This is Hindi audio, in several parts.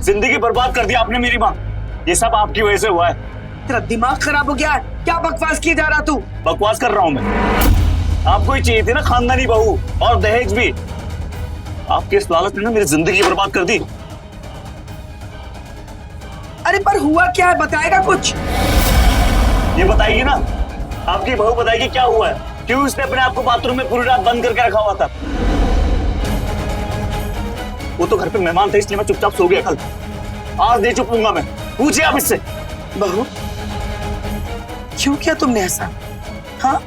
जिंदगी बर्बाद कर दिया आपने मेरी माँ। ये सब आपकी वजह से हुआ है। तेरा दिमाग खराब हो गया है? क्या बकवास किए जा रहा तू? बकवास कर रहा हूँ मैं। आपको ही चाहिए थी ना खानदानी बहू और दहेज भी। आपके इस लालच ने ना मेरी जिंदगी बर्बाद कर दी। अरे पर हुआ क्या है, बताएगा कुछ? ये बताएगी ना, आपकी बहू बताएगी क्या हुआ है, क्यों उसने अपने आप को बाथरूम में पूरी रात बंद करके रखा हुआ था। वो तो घर पे मेहमान थे इसलिए मैं चुपचाप सो गया कल। आज नहीं चुपूंगा मैं। पूछिए आप इससे। बहू क्यों किया तुमने ऐसा? हाँ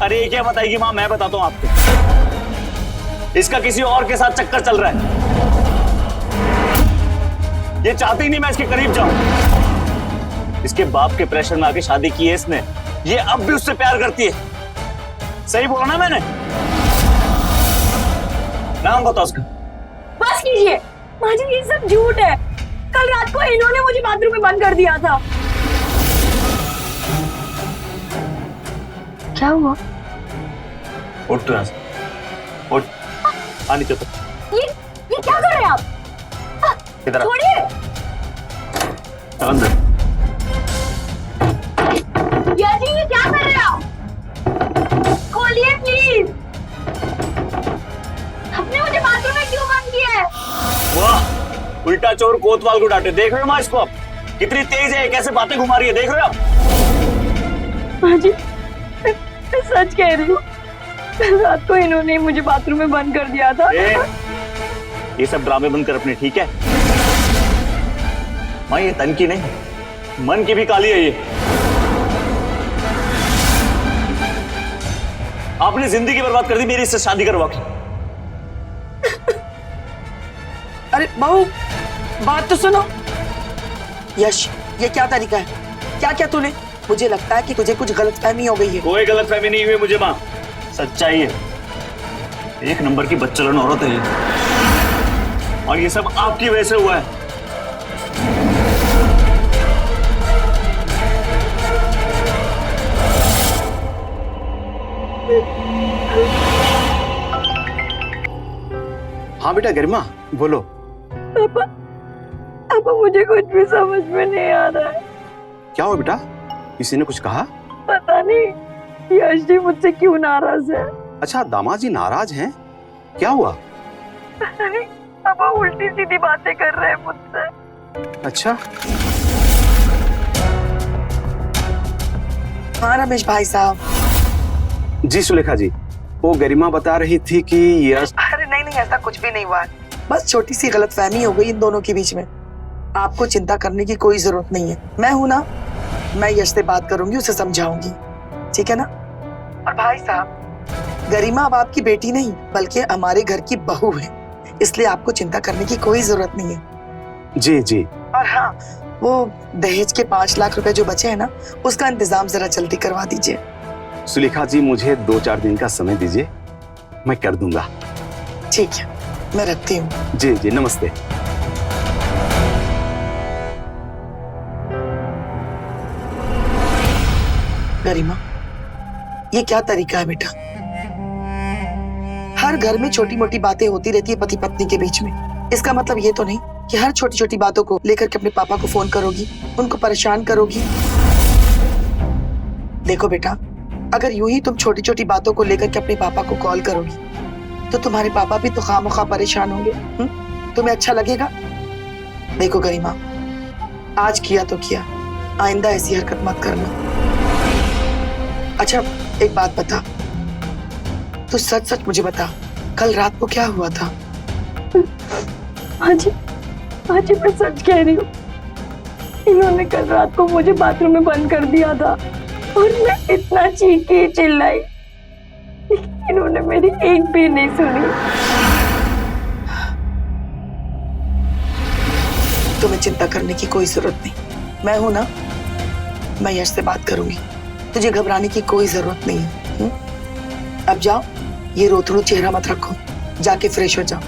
अरे ये क्या बताएगी माँ, मैं बताता हूँ आपको। इसका किसी और के साथ चक्कर चल रहा है। ये चाहती ही नहीं मैं इसके करीब जाऊं। इसके बाप के प्रेशर में आके शादी की है इसने। ये अब भी उससे प्यार करती है। सही बोला ना मैंने? नाम बताओ उसका। बस कीजिए माँ जी, ये सब झूठ है। कल रात को इन्होंने मुझे बाथरूम में बंद कर दिया था। क्या हुआ? उठ तू यहाँ से, उठ। आ नीचे तो। ये क्या कर रहे हैं आप? इधर आ। छोड़िए। चल अंदर। या जी ये क्या कर रहे हैं आप? खोलिए प्लीज। आपने मुझे बाथरूम में क्यों बंद किया है? वाह, उल्टा चोर कोतवाल को डांटे। देख रहे हो माँ इसको आप कितनी तेज है, कैसे बातें घुमा रही है, देख रहे हो आप? माँ जी मैं सच कह रही हूँ, रात को इन्होंने मुझे बाथरूम में बंद कर दिया था। ये सब ड्रामे बंद कर अपने, ठीक है? माँ ये तन की नहीं, मन की भी काली है ये। आपने जिंदगी बर्बाद कर दी मेरी इससे शादी करवा के। अरे बहू बात तो सुनो। यश ये क्या तरीका है? क्या क्या तूने? मुझे लगता है कि तुझे कुछ गलतफहमी हो गई है। कोई गलतफहमी नहीं हुई मुझे माँ, सच्चाई है। एक नंबर की बच्चलन औरत है ये, और ये सब आपकी वजह से हुआ है। हाँ बेटा गरिमा बोलो। पापा पापा मुझे कुछ भी समझ में नहीं आ रहा है। क्या हुआ बेटा, किसी ने कुछ कहा? पता नहीं यश जी मुझसे क्यों नाराज है। अच्छा दामाद जी नाराज हैं, क्या हुआ? पता नहीं, पापा उल्टी सीधी बातें कर रहे हैं मुझसे। अच्छा हाँ रमेश भाई साहब। जी सुलेखा जी, वो गरिमा बता रही थी कि यश। अरे नहीं नहीं, ऐसा कुछ भी नहीं हुआ। बस छोटी सी गलतफहमी हो गई इन दोनों के बीच में। आपको चिंता करने की कोई जरूरत नहीं है। मैं हूं ना, मैं यश से बात करूंगी, उसे समझाऊंगी, ठीक है ना? और भाई साहब गरिमा अब आपकी बेटी नहीं बल्कि हमारे घर की बहू है, इसलिए आपको चिंता करने की कोई जरूरत नहीं है। जी जी। और हाँ, वो दहेज के 5 लाख रुपए जो बचे हैं ना, उसका इंतजाम जरा जल्दी करवा दीजिए। सुलेखा जी मुझे 2-4 दिन का समय दीजिए, मैं कर दूंगा। ठीक है, मैं रखती हूँ। जी जी नमस्ते। गरिमा ये क्या तरीका है बेटा? हर घर में छोटी मोटी बातें होती रहती है पति पत्नी के बीच में। इसका मतलब ये तो नहीं कि हर छोटी छोटी बातों को लेकर के अपने पापा को फोन करोगी, उनको परेशान करोगी। देखो बेटा, अगर यूं ही तुम छोटी छोटी बातों को लेकर के अपने पापा को कॉल करोगी तो तुम्हारे पापा भी तो खामखा परेशान होंगे। तुम्हें अच्छा लगेगा? देखो गरिमा, आज किया तो किया, आइंदा ऐसी हरकत मत करना। अच्छा एक बात बता, तू सच सच मुझे बता, कल रात को क्या हुआ था? हाँ जी मैं सच कह रही हूँ। इन्होंने कल रात को मुझे बाथरूम में बंद कर दिया था और मैं इतना चीखी चिल्लाई, लेकिन इन्होंने मेरी एक भी नहीं सुनी। तुम्हें चिंता करने की कोई जरूरत नहीं, मैं हूं ना, मैं यश से बात करूंगी। तुझे घबराने की कोई जरूरत नहीं है। अब जाओ, ये रोतड़ू चेहरा मत रखो, जाके फ्रेश हो जाओ।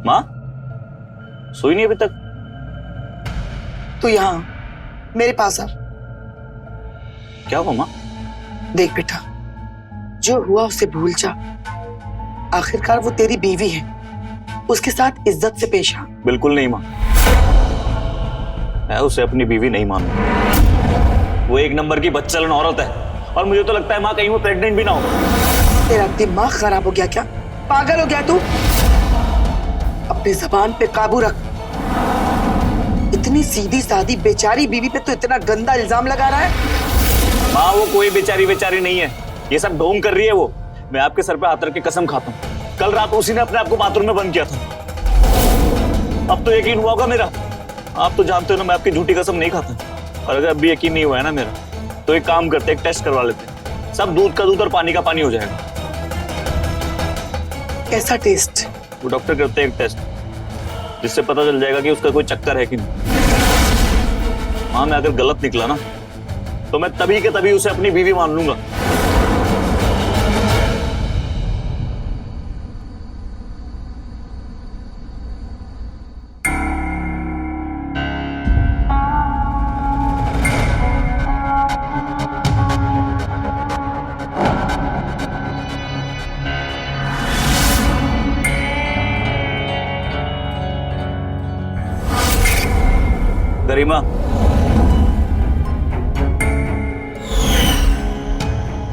माँ सोई नहीं अभी तक? तू यहाँ मेरे पास आ। क्या हुआ माँ? देख बेटा, जो हुआ उसे भूल जा। आखिरकार वो तेरी बीवी है, उसके साथ इज्जत से पेश आ। बिल्कुल नहीं माँ, मैं उसे अपनी बीवी नहीं मानूंगा। वो एक नंबर की बदचलन औरत है और मुझे तो लगता है माँ कहीं वो प्रेग्नेंट भी ना हो। तेरा दिमाग खराब हो गया क्या? पागल हो गया तू? अपनी जबान पे काबू रख। इतनी सीधी सादी बेचारी बीवी पे तो इतना गंदा इल्जाम लगा रहा है। माँ वो कोई बेचारी नहीं है, ये सब ढोंग कर रही है वो। मैं आपके सर पे हाथ रख के कसम खाता हूँ, कल रात उसी ने अपने आप को बाथरूम में बंद किया था। अब तो यकीन हुआ होगा मेरा। आप तो जानते हो ना मैं आपकी झूठी कसम नहीं खाता। और अगर अब भी यकीन नहीं हुआ है ना मेरा, तो एक काम करते, एक टेस्ट करवा लेते, सब दूध का दूध और पानी का पानी हो जाएगा। कैसा टेस्ट? वो डॉक्टर करते हैं एक टेस्ट, जिससे पता चल जाएगा कि उसका कोई चक्कर है कि नहीं। हाँ मैं अगर गलत निकला ना, तो मैं तभी के तभी उसे अपनी बीवी मान लूंगा। गरिमा,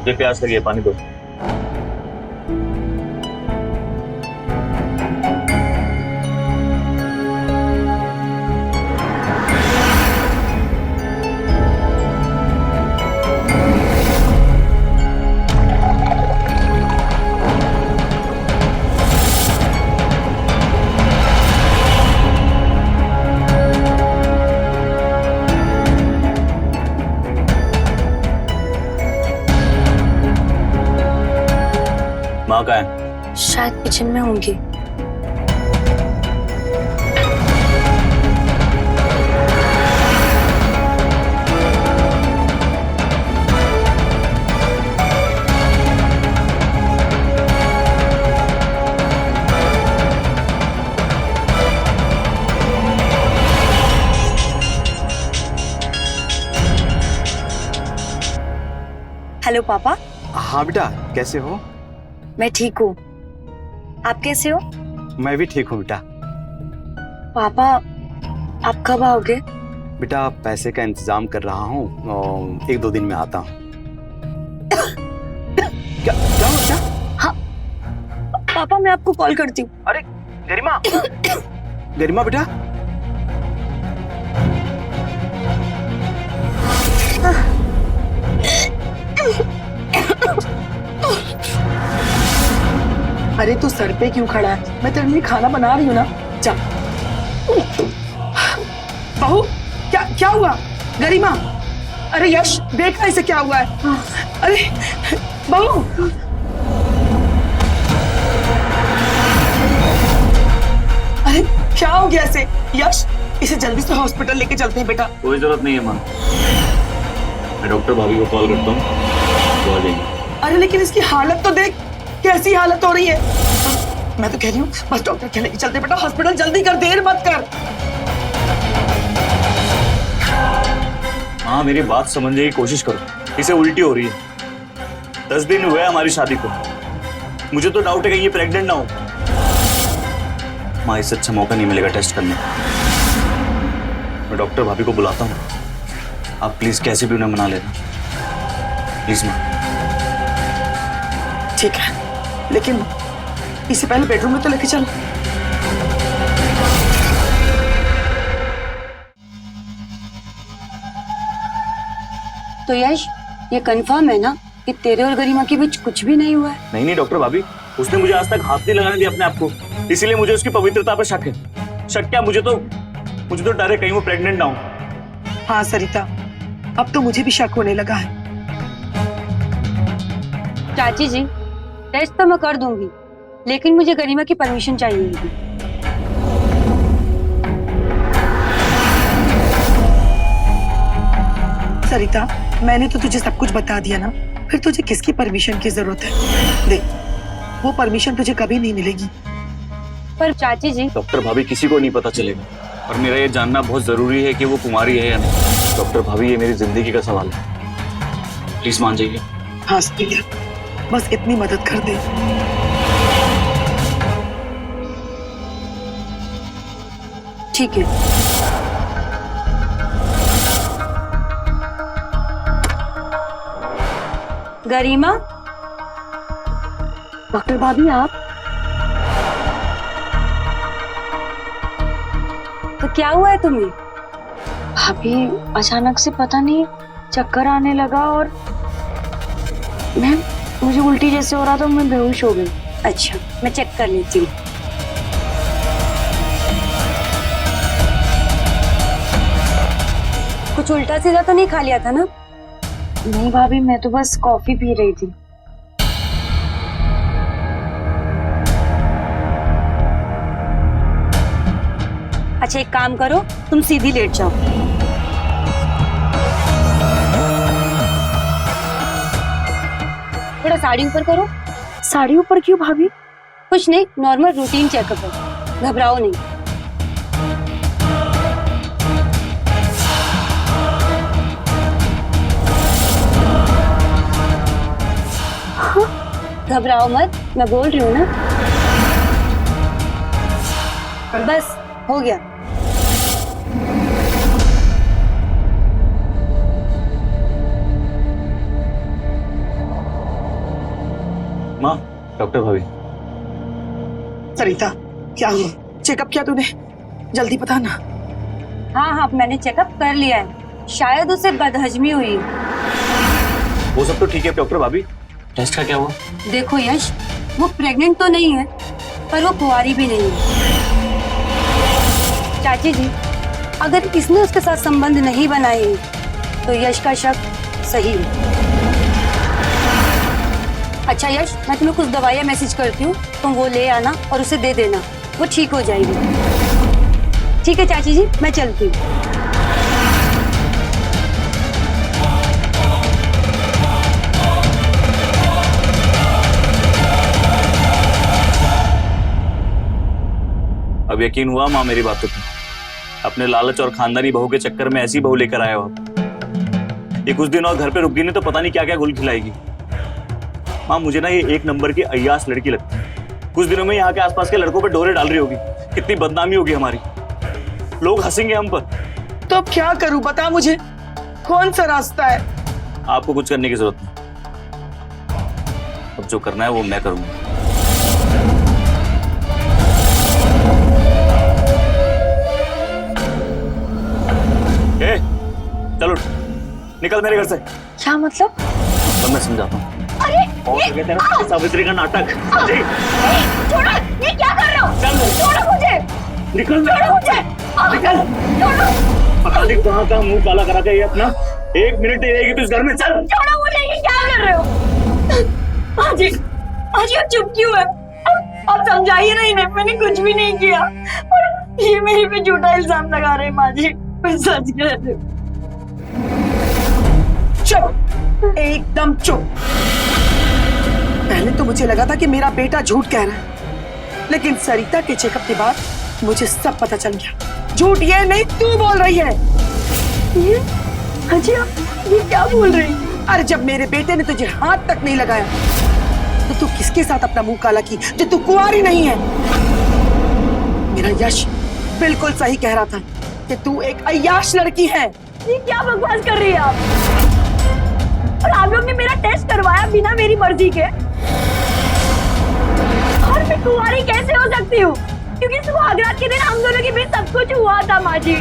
ये प्यास लगी है, पानी दो। माँ कहाँ है? शायद किचन में होंगी। हेलो पापा। हाँ बेटा, कैसे हो? मैं ठीक हूँ, आप कैसे हो? मैं भी ठीक हूँ बेटा। पापा आप कब आओगे? बेटा पैसे का इंतजाम कर रहा हूँ और 1-2 दिन में आता हूँ। क्या क्या हुआ क्या? हाँ पापा मैं आपको कॉल करती हूँ। अरे गरिमा, गरिमा बेटा, अरे तू सर पे क्यों खड़ा है? मैं तेरे लिए खाना बना रही हूँ ना, जा। बहू क्या क्या हुआ? गरिमा, अरे यश देखा इसे क्या हुआ है? अरे बहू, अरे क्या हो गया इसे? यश इसे जल्दी से हॉस्पिटल लेके चलते हैं बेटा। कोई जरूरत नहीं है माँ, मैं डॉक्टर भाभी को कॉल करता हूँ, वो आ जाएंगे। अरे लेकिन इसकी हालत तो देख, कैसी हालत हो रही है। मैं तो कह रही हूँ बस डॉक्टर के लेके चलते बेटा हॉस्पिटल, जल्दी कर, देर मत कर। हाँ मेरी बात समझने की कोशिश करो, इसे उल्टी हो रही है। 10 दिन हुए हमारी शादी को, मुझे तो डाउट है कहीं ये प्रेग्नेंट ना हो। माँ इससे अच्छा मौका नहीं मिलेगा टेस्ट करने का। मैं डॉक्टर भाभी को बुलाता हूँ, आप प्लीज कैसे भी उन्हें मना लेना, प्लीज माँ। ठीक है, लेकिन इसे पहले बेडरूम में तो लेके चल। तो यश ये कंफर्म है ना कि तेरे और गरिमा के बीच कुछ भी नहीं हुआ है? नहीं डॉक्टर भाभी, उसने मुझे आज तक हाथ नहीं लगाने दिया अपने आप को, इसीलिए मुझे उसकी पवित्रता पर शक है। शक क्या, मुझे तो डर है कहीं वो प्रेग्नेंट ना हो। हाँ सरिता, अब तो मुझे भी शक होने लगा है। चाची जी टेस्ट तो मैं कर दूंगी, लेकिन मुझे गरिमा की परमिशन चाहिए होगी। सरिता, मैंने तो तुझे सब कुछ बता दिया ना, फिर तुझे किसकी परमिशन की जरूरत है? देख, वो परमिशन तुझे कभी नहीं मिलेगी। पर चाची जी, डॉक्टर भाभी किसी को नहीं पता चलेगा और मेरा ये जानना बहुत जरूरी है कि वो कुमारी है या नहीं। डॉक्टर भाभी ये मेरी जिंदगी का सवाल है, प्लीज मान जाइए। हाँ सरिता, बस इतनी मदद कर दे। ठीक है। गरिमा, डॉक्टर भाभी आप? तो क्या हुआ है तुम्हें? भाभी अचानक से पता नहीं चक्कर आने लगा और मुझे उल्टी जैसे हो रहा था, मैं बेहोश हो गई। अच्छा, मैं चेक कर लेती हूँ। कुछ उल्टा सीधा तो नहीं खा लिया था ना? नहीं भाभी, मैं तो बस कॉफी पी रही थी। अच्छा एक काम करो, तुम सीधी लेट जाओ। थोड़ा साड़ी ऊपर करो। साड़ी ऊपर क्यों भाभी? कुछ नहीं, नॉर्मल रूटीन चेकअप है, घबराओ नहीं। घबराओ मत, मैं बोल रही हूँ ना। बस हो गया। माँ, डॉक्टर भाभी। सरिता, क्या हुआ? चेकअप किया तूने? जल्दी बता ना। हाँ, मैंने चेकअप कर लिया है, शायद उसे बदहजमी हुई। वो सब तो ठीक है डॉक्टर भाभी, टेस्ट का क्या हुआ? देखो यश, वो प्रेग्नेंट तो नहीं है, पर वो कुंवारी भी नहीं है। चाची जी, अगर इसने उसके साथ संबंध नहीं बनाए तो यश का शक सही है। अच्छा यश, मैं तुम्हें कुछ दवाइयाँ मैसेज करती हूँ, तुम वो ले आना और उसे दे देना, वो ठीक हो जाएगी। ठीक है चाची जी, मैं चलती हूँ। अब यकीन हुआ माँ मेरी बातों पे? अपने लालच और खानदानी बहू के चक्कर में ऐसी बहू लेकर आए हो आप। ये कुछ दिन और घर पे रुक गई नहीं तो पता नहीं क्या क्या गुल खिलाएगी। माँ मुझे ना ये एक नंबर की अय्यास लड़की लगती है। कुछ दिनों में यहाँ के आसपास के लड़कों पे डोरे डाल रही होगी, कितनी बदनामी होगी हमारी, लोग हंसेंगे हम पर। तो अब क्या करूं, बता मुझे, कौन सा रास्ता है? आपको कुछ करने की जरूरत नहीं, अब जो करना है वो मैं करूंगा। चलो निकल मेरे घर से। क्या मतलब? तो मैं समझाता हूँ। अरे सावित्री का नाटक। छोड़ो, ये क्या कर रहे हो? चल छोड़ो मुझे, निकल, छोड़ो मुझे, निकल। छोड़ो, पता नहीं कहाँ का मुंह काला करा के ये अपना, एक मिनट ही रहेगी तू इस घर में। चल छोड़ो मुझे, ये क्या कर रहे हो? आजी आप चुप क्यों है? अब समझाइए ना इन्हें, मैंने कुछ भी नहीं किया और ये मेरे पे झूठा इल्जाम लगा रहे हैं। माँ जी, मैं सच कह रही हूँ। चुप, एकदम चुप। पहले तो मुझे लगा था कि मेरा बेटा झूठ कह रहा है, लेकिन सरिता के चेकअप के बाद मुझे सब पता चल गया। झूठ ये नहीं, तू बोल रही है। ये अजी आप ये क्या बोल रही हैं? अरे जब मेरे बेटे ने तुझे हाथ तक नहीं लगाया तो तू किसके साथ अपना मुंह काला की जो तू कुंवारी नहीं है? मेरा यश बिल्कुल सही कह रहा था कि तू एक अय्याश लड़की है। ये क्या बकवास कर रही है आप? और आप लोग ने मेरा टेस्ट करवाया बिना मेरी मर्जी के, और मैं कुंवारी कैसे हो सकती हूँ? क्योंकि सुहागरात के दिन हम दोनों के बीच सब कुछ हुआ था माँ जी।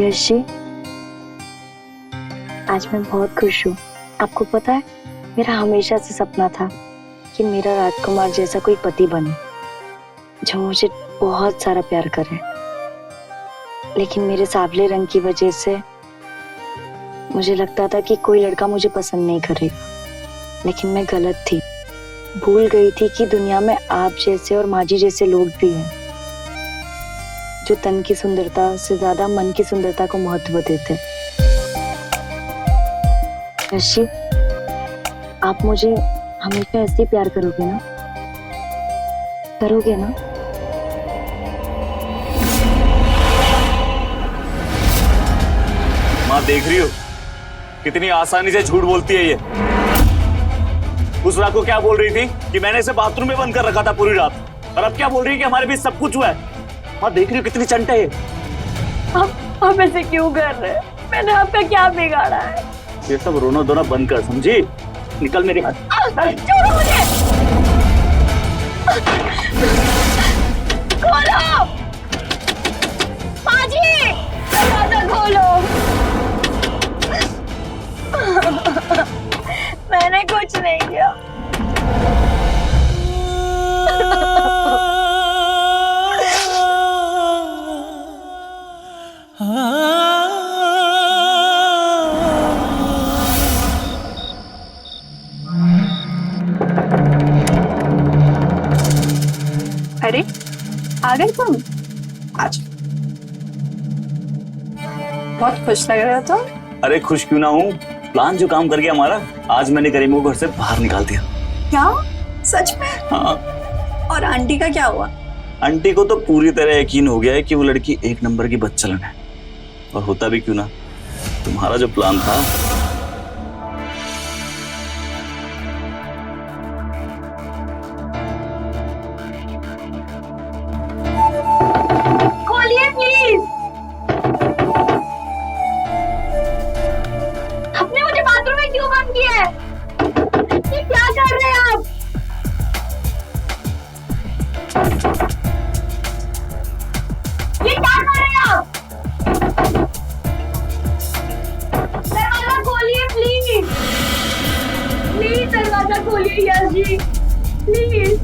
यश जी, आज मैं बहुत खुश हूँ। आपको पता है, मेरा हमेशा से सपना था कि मेरा राजकुमार जैसा कोई पति बने जो मुझे बहुत सारा प्यार करे। लेकिन मेरे सांवले रंग की वजह से मुझे लगता था कि कोई लड़का मुझे पसंद नहीं करेगा, लेकिन मैं गलत थी। भूल गई थी कि दुनिया में आप जैसे और माजी जैसे लोग भी हैं जो तन की सुंदरता से ज्यादा मन की सुंदरता को महत्व देते हैं। ऋषि, आप मुझे हमेशा ऐसे ही प्यार करोगे ना? करोगे ना? माँ देख रही हो कितनी आसानी से झूठ बोलती है ये। उस रात को क्या बोल रही थी कि मैंने इसे बाथरूम में बंद कर रखा था पूरी रात, और अब क्या बोल रही है कि हमारे बीच सब कुछ हुआ है। माँ देख रही हो कितनी चंट है ये। आप ऐसे क्यों कर रहे हैं? मैंने आपका क्या बिगाड़ा है? ये सब रोना धोना बंद कर, समझी? निकल मेरे हाथ। छोड़ो मुझे! खोलो! पाजी! दरवाजा खोलो! मैंने कुछ नहीं किया। अरे आ गए तुम आज। बहुत खुश लग रहा था। अरे खुश क्यों ना हूँ, प्लान जो काम कर गया हमारा, आज मैंने करीम को घर से बाहर निकाल दिया। क्या सच में? हाँ। और आंटी का क्या हुआ? आंटी को तो पूरी तरह यकीन हो गया है कि वो लड़की एक नंबर की बदचलन है, और होता भी क्यों ना, तुम्हारा जो प्लान था। खोलिए प्लीज। आपने मुझे बाथरूम में क्यों बंद किया है? ये क्या कर रहे हैं आप? ये क्या कर रहे हैं आप? दरवाजा खोलिए प्लीज। प्लीज दरवाजा खोलिए यश जी, प्लीज।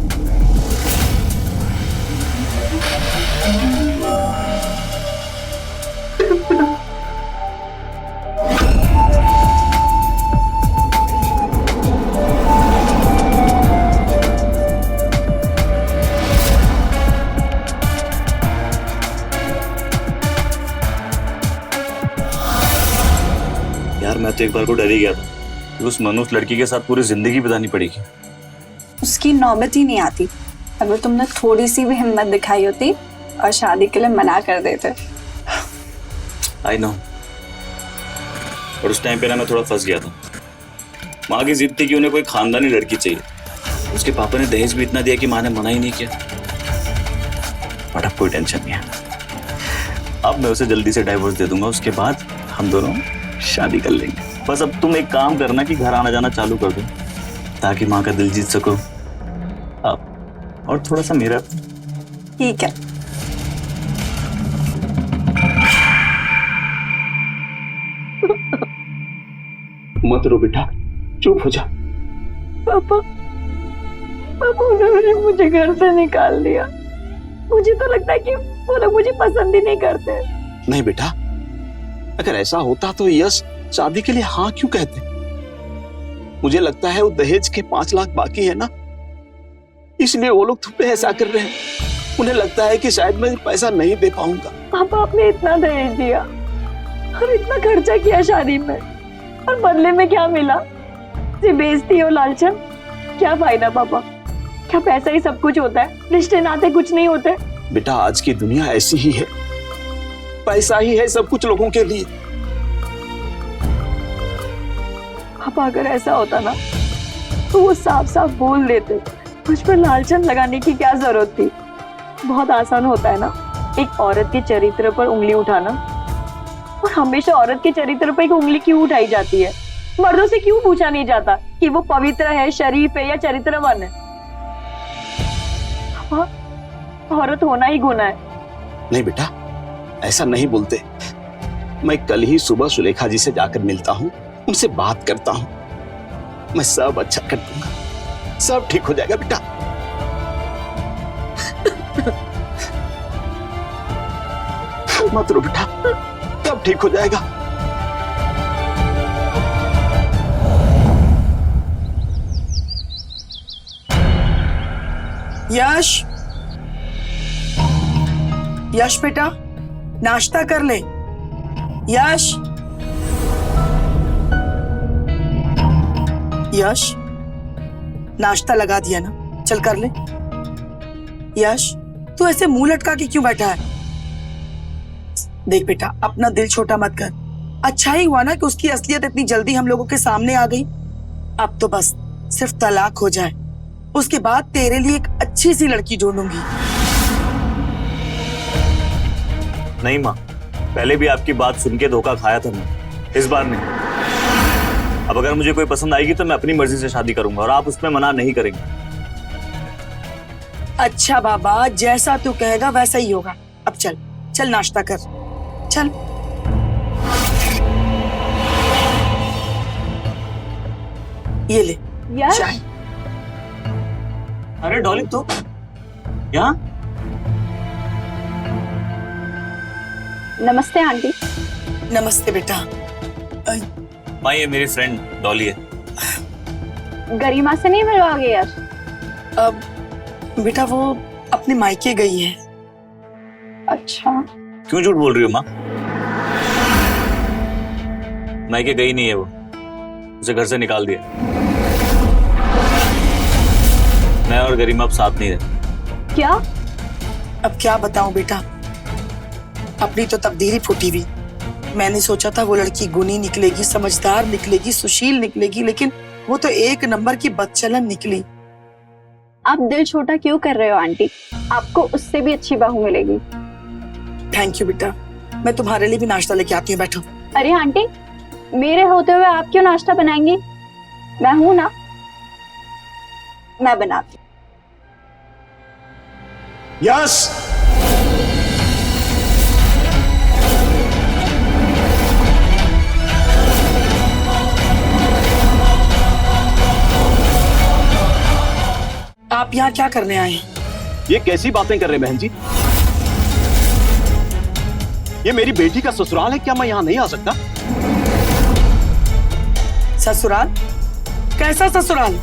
यार मैं तो एक बार को डर ही गया था कि उस मनुष्य लड़की के साथ पूरी जिंदगी बितानी पड़ेगी। उसकी नौबत ही नहीं आती। अगर तुमने थोड़ी सी भी हिम्मत दिखाई होती और शादी के लिए मना कर देते। आई नो, और उस टाइम पे ना मैं थोड़ा फंस गया था। माँ की जिद थी कि उन्हें कोई खानदानी लड़की चाहिए। उसके पापा ने दहेज भी इतना दिया कि माँ ने मना ही नहीं किया। बट अब कोई टेंशन नहीं है, अब मैं उसे जल्दी से डाइवोर्स दे दूंगा, उसके बाद हम दोनों शादी कर लेंगे। बस अब तुम एक काम करना कि घर आना जाना चालू कर दो, ताकि माँ का दिल जीत सको आप, और थोड़ा सा मेरा। ठीक है। मत रो बेटा, चुप हो जा। पापा, पापा उन्होंने मुझे घर से निकाल दिया। मुझे तो लगता है कि वो लोग मुझे पसंद ही नहीं करते। नहीं बेटा, अगर ऐसा होता तो यश शादी के लिए हाँ क्यों कहते? मुझे लगता है वो दहेज के 5 लाख बाकी है ना, इसलिए वो लोग तुम पे ऐसा कर रहे हैं। उन्हें लगता है कि शायद मैं पैसा नहीं दे पाऊंगा। पापा, आपने इतना दहेज दिया और इतना खर्चा किया शादी में, और बदले में क्या मिला? सिर्फ बेइज्जती और लालचन। क्या फायदा पापा? क्या पैसा ही सब कुछ होता है? रिश्ते नाते कुछ नहीं होते? बेटा आज की दुनिया ऐसी ही है, पैसा ही है सब कुछ लोगों के लिए। पापा अगर ऐसा होता ना तो वो साफ साफ बोल देते। मुझ पर लालचन लगाने की क्या जरूरत थी? बहुत आसान होता है ना एक औरत के चरित्र पर उंगली उठाना, और हमेशा औरत के चरित्र पर एक उंगली क्यों उठाई जाती है? मर्दों से क्यों पूछा नहीं जाता कि वो पवित्र है, शरीफ है या चरित्रवान है? औरत होना ही गुनाह है। नहीं बेटा, ऐसा नहीं बोलते। मैं कल ही सुबह सुलेखा जी से जाकर मिलता हूँ, उनसे बात करता हूँ। मैं सब अच्छा कर दूंगा, सब ठीक हो जाएगा बेटा। मत रो बेटा, सब ठीक हो जाएगा। यश, यश बेटा नाश्ता कर ले। यश, यश नाश्ता लगा दिया ना, चल कर ले। यश तू ऐसे मुंह लटका के क्यों बैठा है? देख बेटा, अपना दिल छोटा मत कर। अच्छा ही हुआ ना कि उसकी असलियत इतनी जल्दी हम लोगों के सामने आ गई। अब तो बस सिर्फ तलाक हो जाए, उसके बाद तेरे लिए एक अच्छी सी लड़की ढूंढूंगी। नहीं माँ, पहले भी आपकी बात सुन के धोखा खाया था मैं, इस बार नहीं। अब अगर मुझे कोई पसंद आएगी तो मैं अपनी मर्जी से शादी करूंगा और आप उसमें मना नहीं करेंगे। अच्छा बाबा, जैसा तू कहेगा वैसा ही होगा। अब चल चल नाश्ता कर, चल। ये ले यश, चाय। अरे डॉली, तो यहाँ? नमस्ते आंटी। नमस्ते बेटा। माँ, ये मेरी फ्रेंड डॉली है। गरिमा से नहीं मिलवाओगे यश? अब बेटा वो अपने मायके गई है। अच्छा, क्यों झूठ बोल रही हो माँ? मायके गई नहीं है वो, उसे घर से निकाल दिया। मैं और गरिमा अब साथ नहीं रहते। क्या? अब क्या बताऊं बेटा, अपनी तो तकदीर ही फूटी हुई। मैंने सोचा था वो लड़की गुणी निकलेगी, समझदार निकलेगी, सुशील निकलेगी, लेकिन वो तो एक नंबर की बदचलन निकली। आप दिल छोटा क्यों कर रहे हो आंटी? आपको उससे भी अच्छी बहू मिलेगी। थैंक यू बेटा, मैं तुम्हारे लिए भी नाश्ता लेके आती हूँ, बैठो। अरे आंटी, मेरे होते हुए आप क्यों नाश्ता बनाएंगी? मैं हूं ना, मैं बनाती हूँ। यस, आप यहाँ क्या करने आए हैं? ये कैसी बातें कर रहे बहन जी? ये मेरी बेटी का ससुराल है, क्या मैं यहाँ नहीं आ सकता? ससुराल? कैसा ससुराल?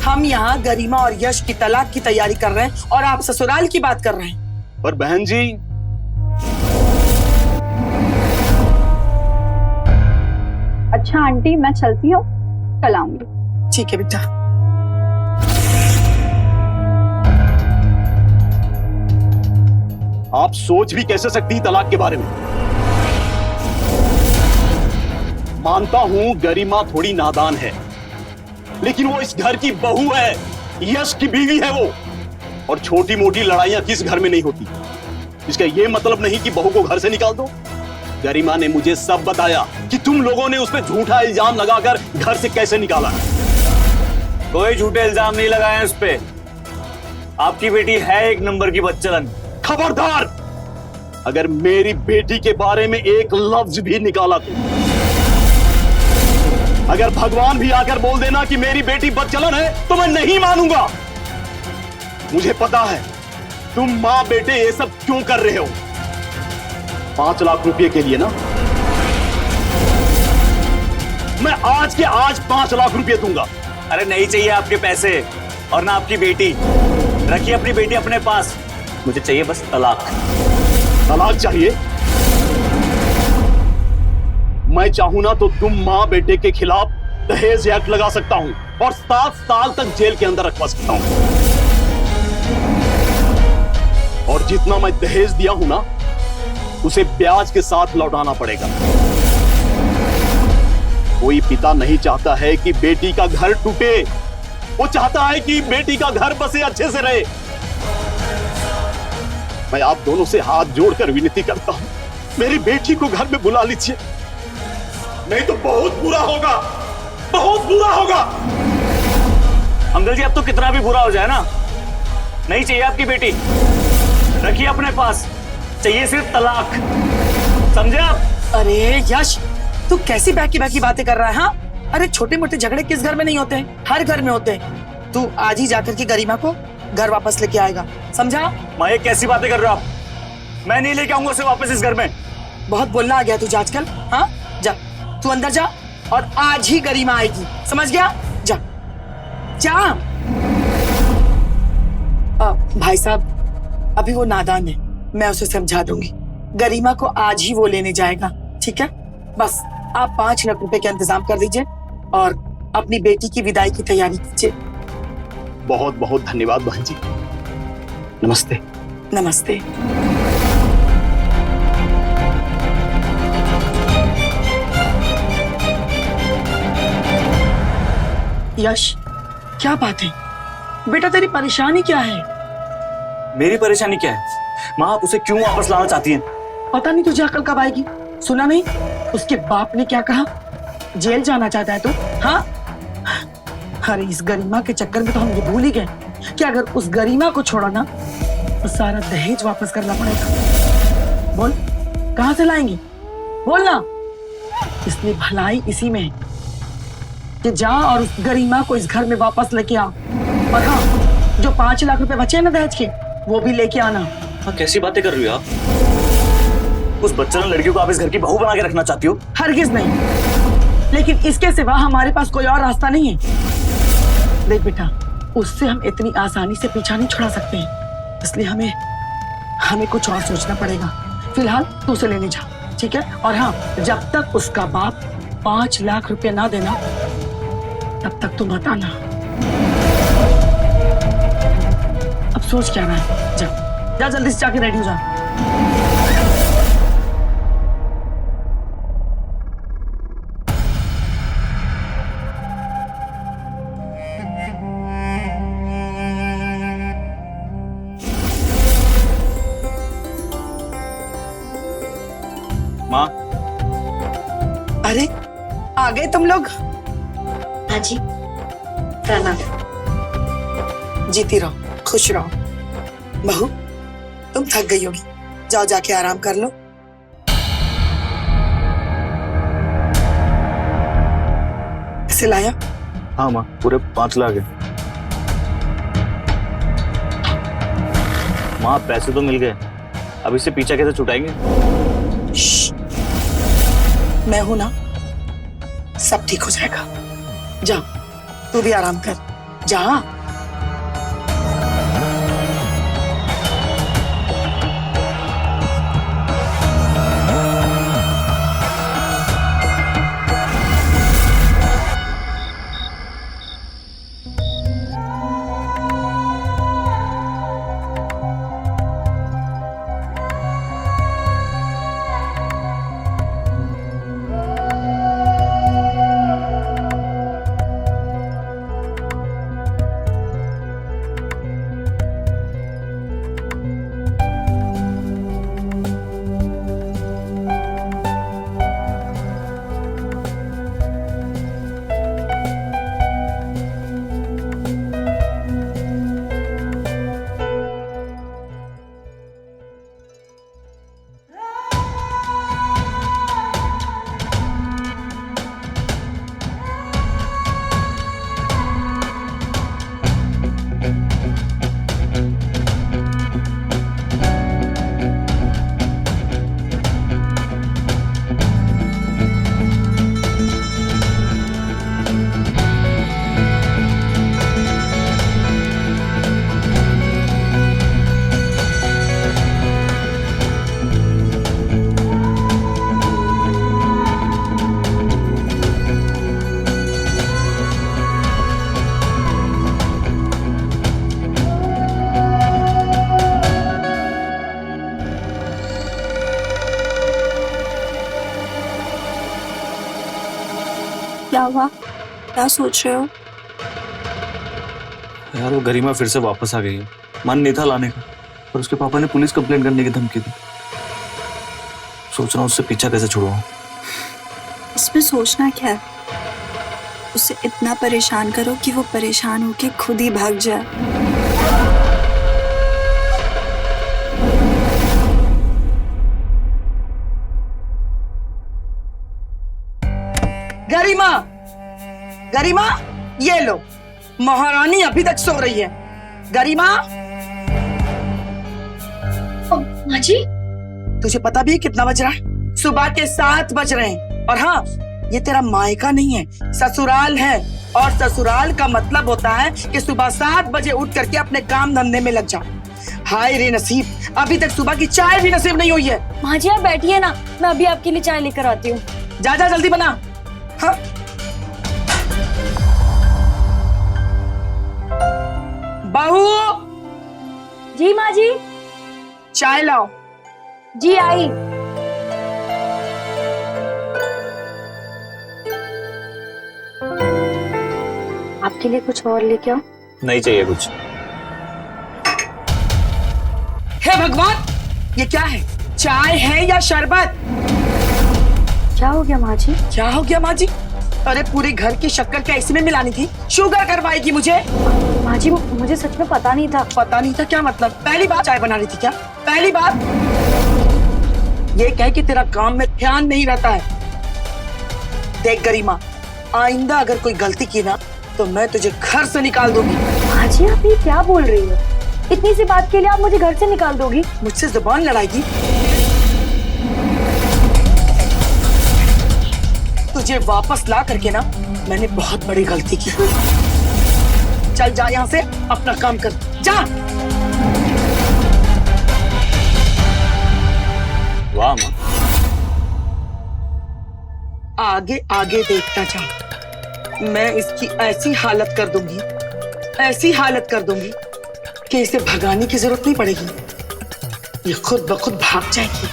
हम यहाँ गरिमा और यश की तलाक की तैयारी कर रहे हैं और आप ससुराल की बात कर रहे हैं। पर बहन जी, अच्छा आंटी, मैं चलती हूँ, कल आऊंगी। ठीक है बेटा। आप सोच भी कैसे सकती हैं तलाक के बारे में? मानता हूं गरिमा थोड़ी नादान है, लेकिन वो इस घर की बहू है, यश की बीवी है वो। और छोटी मोटी लड़ाइयां किस घर में नहीं होती। इसका ये मतलब नहीं कि बहू को घर से निकाल दो। गरिमा ने मुझे सब बताया कि तुम लोगों ने उस पर झूठा इल्जाम लगाकर घर से कैसे निकाला। कोई झूठे इल्जाम नहीं लगाए हैं उस पे। आपकी बेटी है एक नंबर की बदचलन। खबरदार, अगर मेरी बेटी के बारे में एक लफ्ज भी निकाला तो, अगर भगवान भी आकर बोल देना कि मेरी बेटी बदचलन है, तो मैं नहीं मानूंगा। मुझे पता है तुम मां बेटे ये सब क्यों कर रहे हो। 5 लाख रुपए के लिए ना, मैं आज के आज 5 लाख रुपए दूंगा। अरे नहीं चाहिए आपके पैसे और ना आपकी बेटी। रखिए अपनी बेटी अपने पास, मुझे चाहिए बस तलाक। तलाक चाहिए? मैं चाहूं ना तो तुम मां बेटे के खिलाफ दहेज एक्ट लगा सकता हूं और 7 साल तक जेल के अंदर रखवा सकता हूं। और जितना मैं दहेज दिया हूं ना, उसे ब्याज के साथ लौटाना पड़ेगा। कोई पिता नहीं चाहता है कि बेटी का घर टूटे, वो चाहता है कि बेटी का घर बसे अच्छे से रहे। मैं आप दोनों से हाथ जोड़कर विनती करता हूं, मेरी बेटी को घर में बुला लीजिए, नहीं तो बहुत बुरा होगा, बहुत बुरा होगा। अंकल जी, अब तो कितना भी बुरा हो जाए ना, नहीं चाहिए आपकी बेटी। रखिए अपने पास, चाहिए सिर्फ तलाक। समझे आप? अरे यश, तू कैसी बैकी बैकी बातें कर रहा है? हाँ, अरे छोटे मोटे झगड़े किस घर में नहीं होते हैं? हर घर में होते हैं। तू आज ही जाकर के गरिमा को घर वापस लेके आएगा, समझा? माँ ये कैसी बातें कर रहे हो आप? मैं नहीं लेके आऊंगा उसे वापस इस घर में। बहुत बोलना आ गया तुझे आजकल। हाँ, जा तू अंदर जा और आज ही गरिमा आएगी, समझ गया? जा जा। भाई साहब, अभी वो नादान है, मैं उसे समझा दूंगी। गरिमा को आज ही वो लेने जाएगा, ठीक है? बस आप 5 लाख रुपए का इंतजाम कर दीजिए और अपनी बेटी की विदाई की तैयारी कीजिए। बहुत बहुत धन्यवाद बहन जी। नमस्ते। नमस्ते। यश, क्या बात है बेटा, तेरी परेशानी क्या है? मेरी परेशानी क्या है? माँ आप उसे क्यों वापस लाना चाहती हैं? पता नहीं तुझे अकल कब आएगी। सुना नहीं उसके बाप ने क्या कहा? जेल जाना चाहता है तू? हाँ, अरे इस गरिमा के चक्कर में तो हम ये भूल ही गए कि अगर उस गरिमा को छोड़ा ना तो सारा दहेज वापस करना पड़ेगा। बोल कहां से लाएंगे? बोल ना। इसलिए भलाई इसी में है कि जा और उस गरिमा को इस घर में वापस लेके आ। और हाँ, जो 5 लाख रुपए बचे हैं ना दहेज के, वो भी लेके आना। हाँ, कैसी बातें कर रही हो आप? उस बच्चन लड़कियों को आप इस घर की बहू बना के रखना चाहती हो? हरगिज नहीं, लेकिन इसके सिवा हमारे पास कोई और रास्ता नहीं है। देख बेटा, उससे हम इतनी आसानी से पीछा नहीं छुड़ा सकते हैं, इसलिए हमें कुछ और सोचना पड़ेगा। फिलहाल तू उसे लेने जा, ठीक है? और हाँ, जब तक उसका बाप 5 लाख रुपए ना देना तब तक तू मत आना। अब सोच क्या रहा है? जा जल्दी से जाके रेडी हो जा। माँ, अरे आ गए तुम लोग? हाँ जी, प्रणाम। जीती रहो, खुश रहो। बहू, तुम थक गई होगी, जाओ जाके आराम कर लो। इसे लाया? हाँ माँ, पूरे 5 लाख है। माँ पैसे तो मिल गए, अब इससे पीछा कैसे छुटाएंगे? मैं हूं ना, सब ठीक हो जाएगा। जा, तू भी आराम कर, जा। क्या हुआ? क्या सोच रहे हो? यार वो गरिमा फिर से वापस आ गई है। मन नहीं था लाने का, पर उसके पापा ने पुलिस कंप्लेंट करने की धमकी दी। सोच रहा हूँ उससे पीछा कैसे छुड़वाऊं। इसमें सोचना क्या है? उसे इतना परेशान करो कि वो परेशान होके खुद ही भाग जाए। गरिमा, गरिमा, ये लो, महारानी अभी तक सो रही है। गरिमा, माँ जी, तुझे पता भी है कितना बज रहा है? सुबह के 7 बज रहे हैं। और हाँ, ये तेरा मायका नहीं है, ससुराल है। और ससुराल का मतलब होता है कि सुबह 7 बजे उठ करके अपने काम धंधे में लग जा। हाय रे नसीब, अभी तक सुबह की चाय भी नसीब नहीं हुई है। माँ जी आप बैठिए ना, मैं अभी आपके लिए चाय लेकर आती हूँ। जा जा जल्दी बना। हाँ। बहू, जी माँ जी। चाय लाओ। जी आई। आपके लिए कुछ और लेके आओ? नहीं चाहिए कुछ। हे भगवान, ये क्या है? चाय है या शरबत? क्या हो गया माँ जी? क्या हो गया माँ जी? अरे पूरे घर की शक्कर क्या इसी में मिलानी थी? शुगर करवाएगी मुझे? माँ जी मुझे सच में पता नहीं था। पता नहीं था क्या मतलब? पहली बार चाय बना रही थी क्या? पहली बार? ये कह कि तेरा काम में ध्यान नहीं रहता है। देख गरिमा, आइंदा अगर कोई गलती की ना तो मैं तुझे घर से निकाल दूंगी। माँ जी आप ये क्या बोल रही हो? इतनी सी बात के लिए आप मुझे घर से निकाल दोगी? मुझसे जुबान लड़ाएगी? तुझे वापस ला करके ना मैंने बहुत बड़ी गलती की। चल जा यहाँ से, अपना काम कर जा। वाह माँ, आगे आगे देखता जा, मैं इसकी ऐसी हालत कर दूंगी, ऐसी हालत कर दूंगी कि इसे भगाने की जरूरत नहीं पड़ेगी, ये खुद ब खुद भाग जाएगी।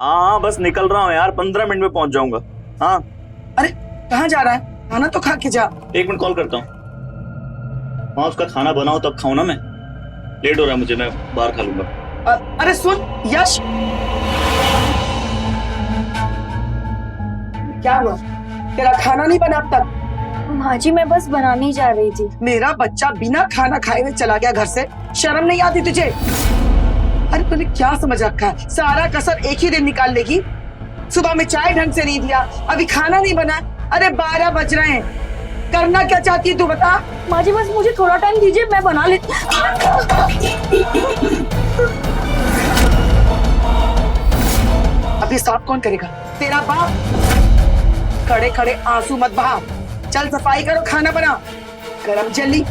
हाँ बस निकल रहा हूँ यार, 15 मिनट में पहुंच जाऊंगा। हाँ। अरे कहाँ जा रहा है? खाना तो खा के जा। 1 मिनट कॉल करता हूँ। हाँ उसका खाना बनाओ तब खाऊं ना मैं। लेट हो रहा है मुझे, मैं बाहर खा लूंगा। अरे सुन यश, क्या हुआ? तेरा खाना नहीं बना अब तक? माँ जी मैं बस बनाने ही जा रही थी। मेरा बच्चा बिना खाना खाए हुए चला गया घर से, शर्म नहीं आती तुझे? अरे तूने क्या समझ रखा है? सारा कसर एक ही दिन निकाल लेगी। सुबह में चाय ढंग से नहीं दिया, अभी खाना नहीं बना। अरे 12 बज रहे हैं, करना क्या चाहती है तू बता? माँ जी बस मुझे थोड़ा टाइम दीजिए, मैं बना लेती। अभी साफ कौन करेगा? तेरा बाप। खड़े खड़े आंसू मत बहा, चल सफाई करो, खाना बना, गरम जल्दी।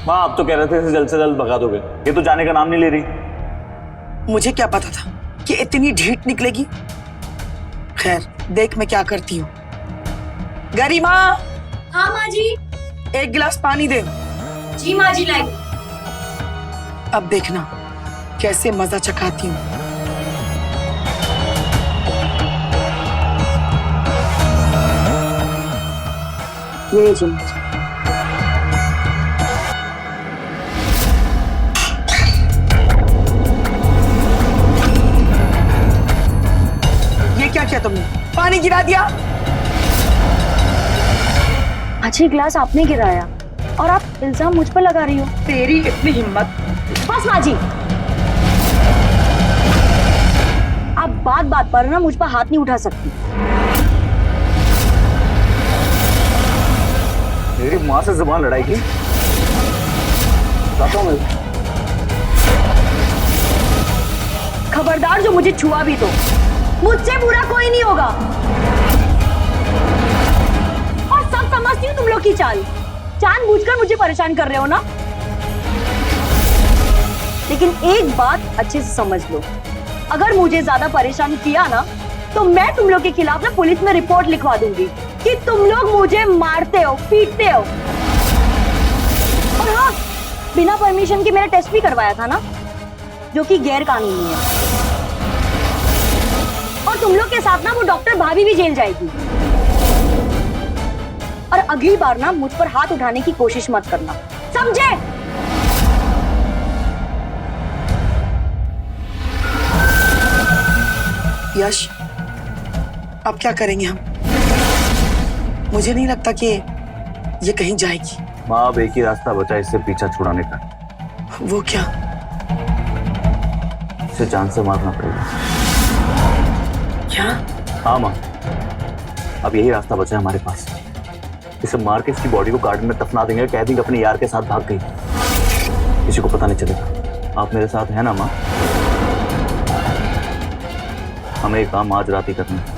माँ आप तो कह रहे थे इसे जल्द से जल्द भगा दोगे, ये तो जाने का नाम नहीं ले रही। मुझे क्या पता था कि इतनी ढीठ निकलेगी। खैर देख मैं क्या करती हूँ। गरिमा, हाँ माँ जी। 1 गिलास पानी दे। जी माँ जी लाई। अब देखना कैसे मजा चखाती हूँ। ये जी माँ जी। ये क्या किया तुमने? पानी गिरा दिया। अच्छी गिलास आपने गिराया और आप इल्जाम मुझ पर लगा रही हो। तेरी इतनी हिम्मत? बस माँ जी, आप बात बात पर ना मुझ पर हाथ नहीं उठा सकती। मेरी माँ से जुबान लड़ाएगी? बताता हूँ मैं। खबरदार, जो मुझे छुआ भी तो मुझसे बुरा कोई नहीं होगा। और सब समझती हूँ तुम लोग की चाल, जानबूझकर मुझे परेशान कर रहे हो ना। लेकिन एक बात अच्छे से समझ लो, अगर मुझे ज्यादा परेशान किया ना तो मैं तुम लोग के खिलाफ ना पुलिस में रिपोर्ट लिखवा दूंगी कि तुम लोग मुझे मारते हो, पीटते हो। और हाँ, बिना परमिशन के मेरा टेस्ट भी करवाया था ना, जो कि गैर कानूनी है। और तुम लोग के साथ ना वो डॉक्टर भाभी भी जेल जाएगी। और अगली बार ना मुझ पर हाथ उठाने की कोशिश मत करना, समझे? यश, अब क्या करेंगे हम? मुझे नहीं लगता कि ये कहीं जाएगी। माँ, अब एक ही रास्ता बचा इससे पीछा छुड़ाने का। वो क्या? इसे जान से मारना पड़ेगा। क्या? हाँ माँ, अब यही रास्ता बचा है हमारे पास। इसे मार के इसकी बॉडी को गार्डन में दफना देंगे, कह देंगे अपने यार के साथ भाग गई, किसी को पता नहीं चलेगा। आप मेरे साथ हैं ना माँ? हमें एक काम आज रात ही करना है।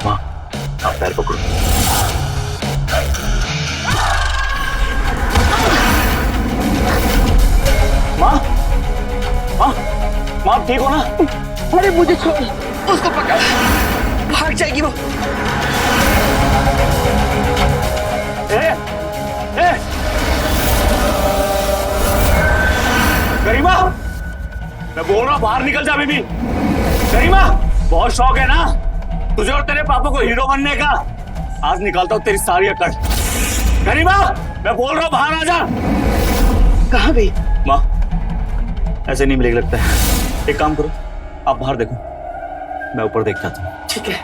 माँ, आप पैर पकड़ो। माँ, माँ, माँ आप ठीक हो ना? अरे मुझे छोड़, उसको पकड़, भाग जाएगी वो। ए, ए, गरिमा, मैं बोल रहा हूँ बाहर निकल जा बेबी। गरिमा, बहुत शौक है ना तुझे और तेरे पापा को हीरो बनने का? आज निकालता हूँ तेरी सारी अकड़। गरिमा, मैं बोल रहा हूँ बाहर आ जा। कहाँ गई? माँ, ऐसे नहीं मिलेगा लगता है। एक काम करो, आप बाहर देखो, मैं ऊपर देख जाता हूँ। ठीक है।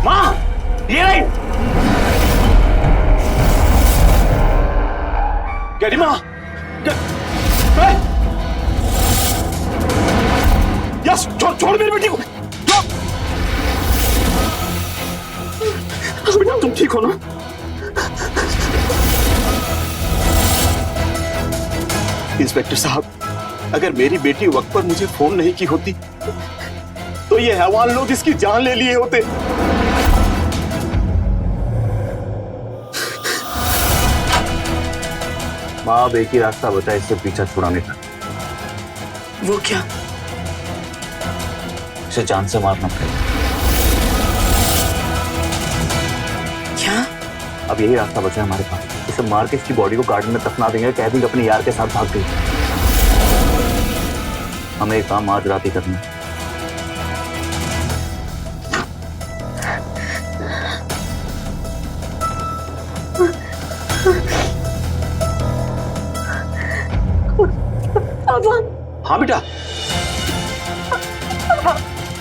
माँ, ये रही। गरिमा, यस, छोड़ मेरी बेटी को। बेटा तुम ठीक हो ना? इंस्पेक्टर साहब, अगर मेरी बेटी वक्त पर मुझे फोन नहीं की होती तो ये हैवान लोग इसकी जान ले लिए होते। माँ, अब एक ही रास्ता बचा इससे पीछा छुड़ाने का। वो क्या? इसे जान से मारना पड़ेगा। क्या? अब यही रास्ता बचा है हमारे पास। इसे मार के इसकी बॉडी को गार्डन में दफना देंगे, कह देंगे अपने यार के साथ भाग गई। हमें एक काम आज रात ही करना है। हाँ बेटा,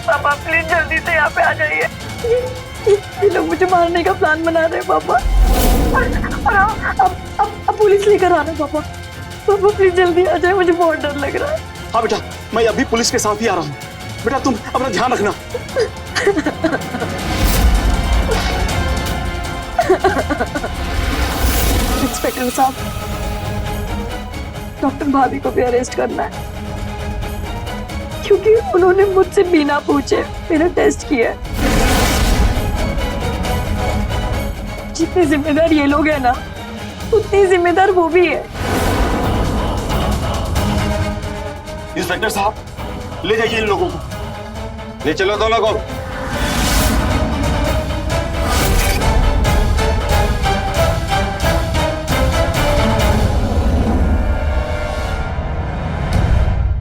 पापा प्लीज जल्दी से यहाँ पे आ जाइए। ये लोग मुझे मारने का प्लान बना रहे हैं पापा। और अब पुलिस लेकर आ रहे हैं पापा। पापा प्लीज जल्दी आ जाए, मुझे बहुत डर लग रहा है। हाँ बेटा, मैं अभी पुलिस के साथ ही आ रहा हूँ। बेटा तुम अपना ध्यान रखना। इंस्पेक्टर साहब, डॉक्टर भाभी को भी अरेस्ट करना है क्योंकि उन्होंने मुझसे बिना पूछे मेरा टेस्ट किया है। जितने जिम्मेदार ये लोग हैं ना, उतनी जिम्मेदार वो भी है। इंस्पेक्टर साहब, ले जाइए इन लोगों को, ले चलो दोनों को।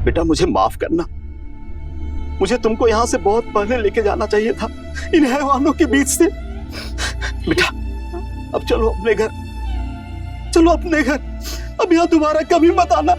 बेटा मुझे माफ करना, मुझे तुमको यहां से बहुत पहले लेके जाना चाहिए था, इन हैवानों के बीच से। बेटा अब चलो अपने घर, चलो अपने घर, अब यहां दोबारा कभी मत आना।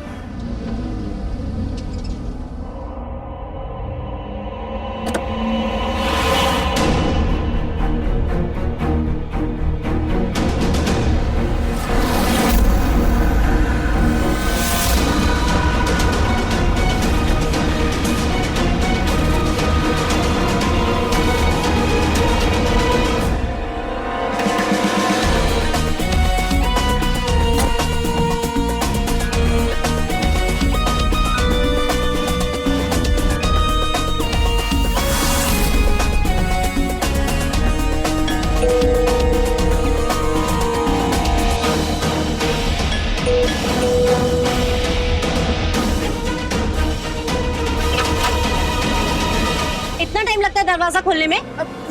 इतना टाइम लगता है दरवाजा खोलने में?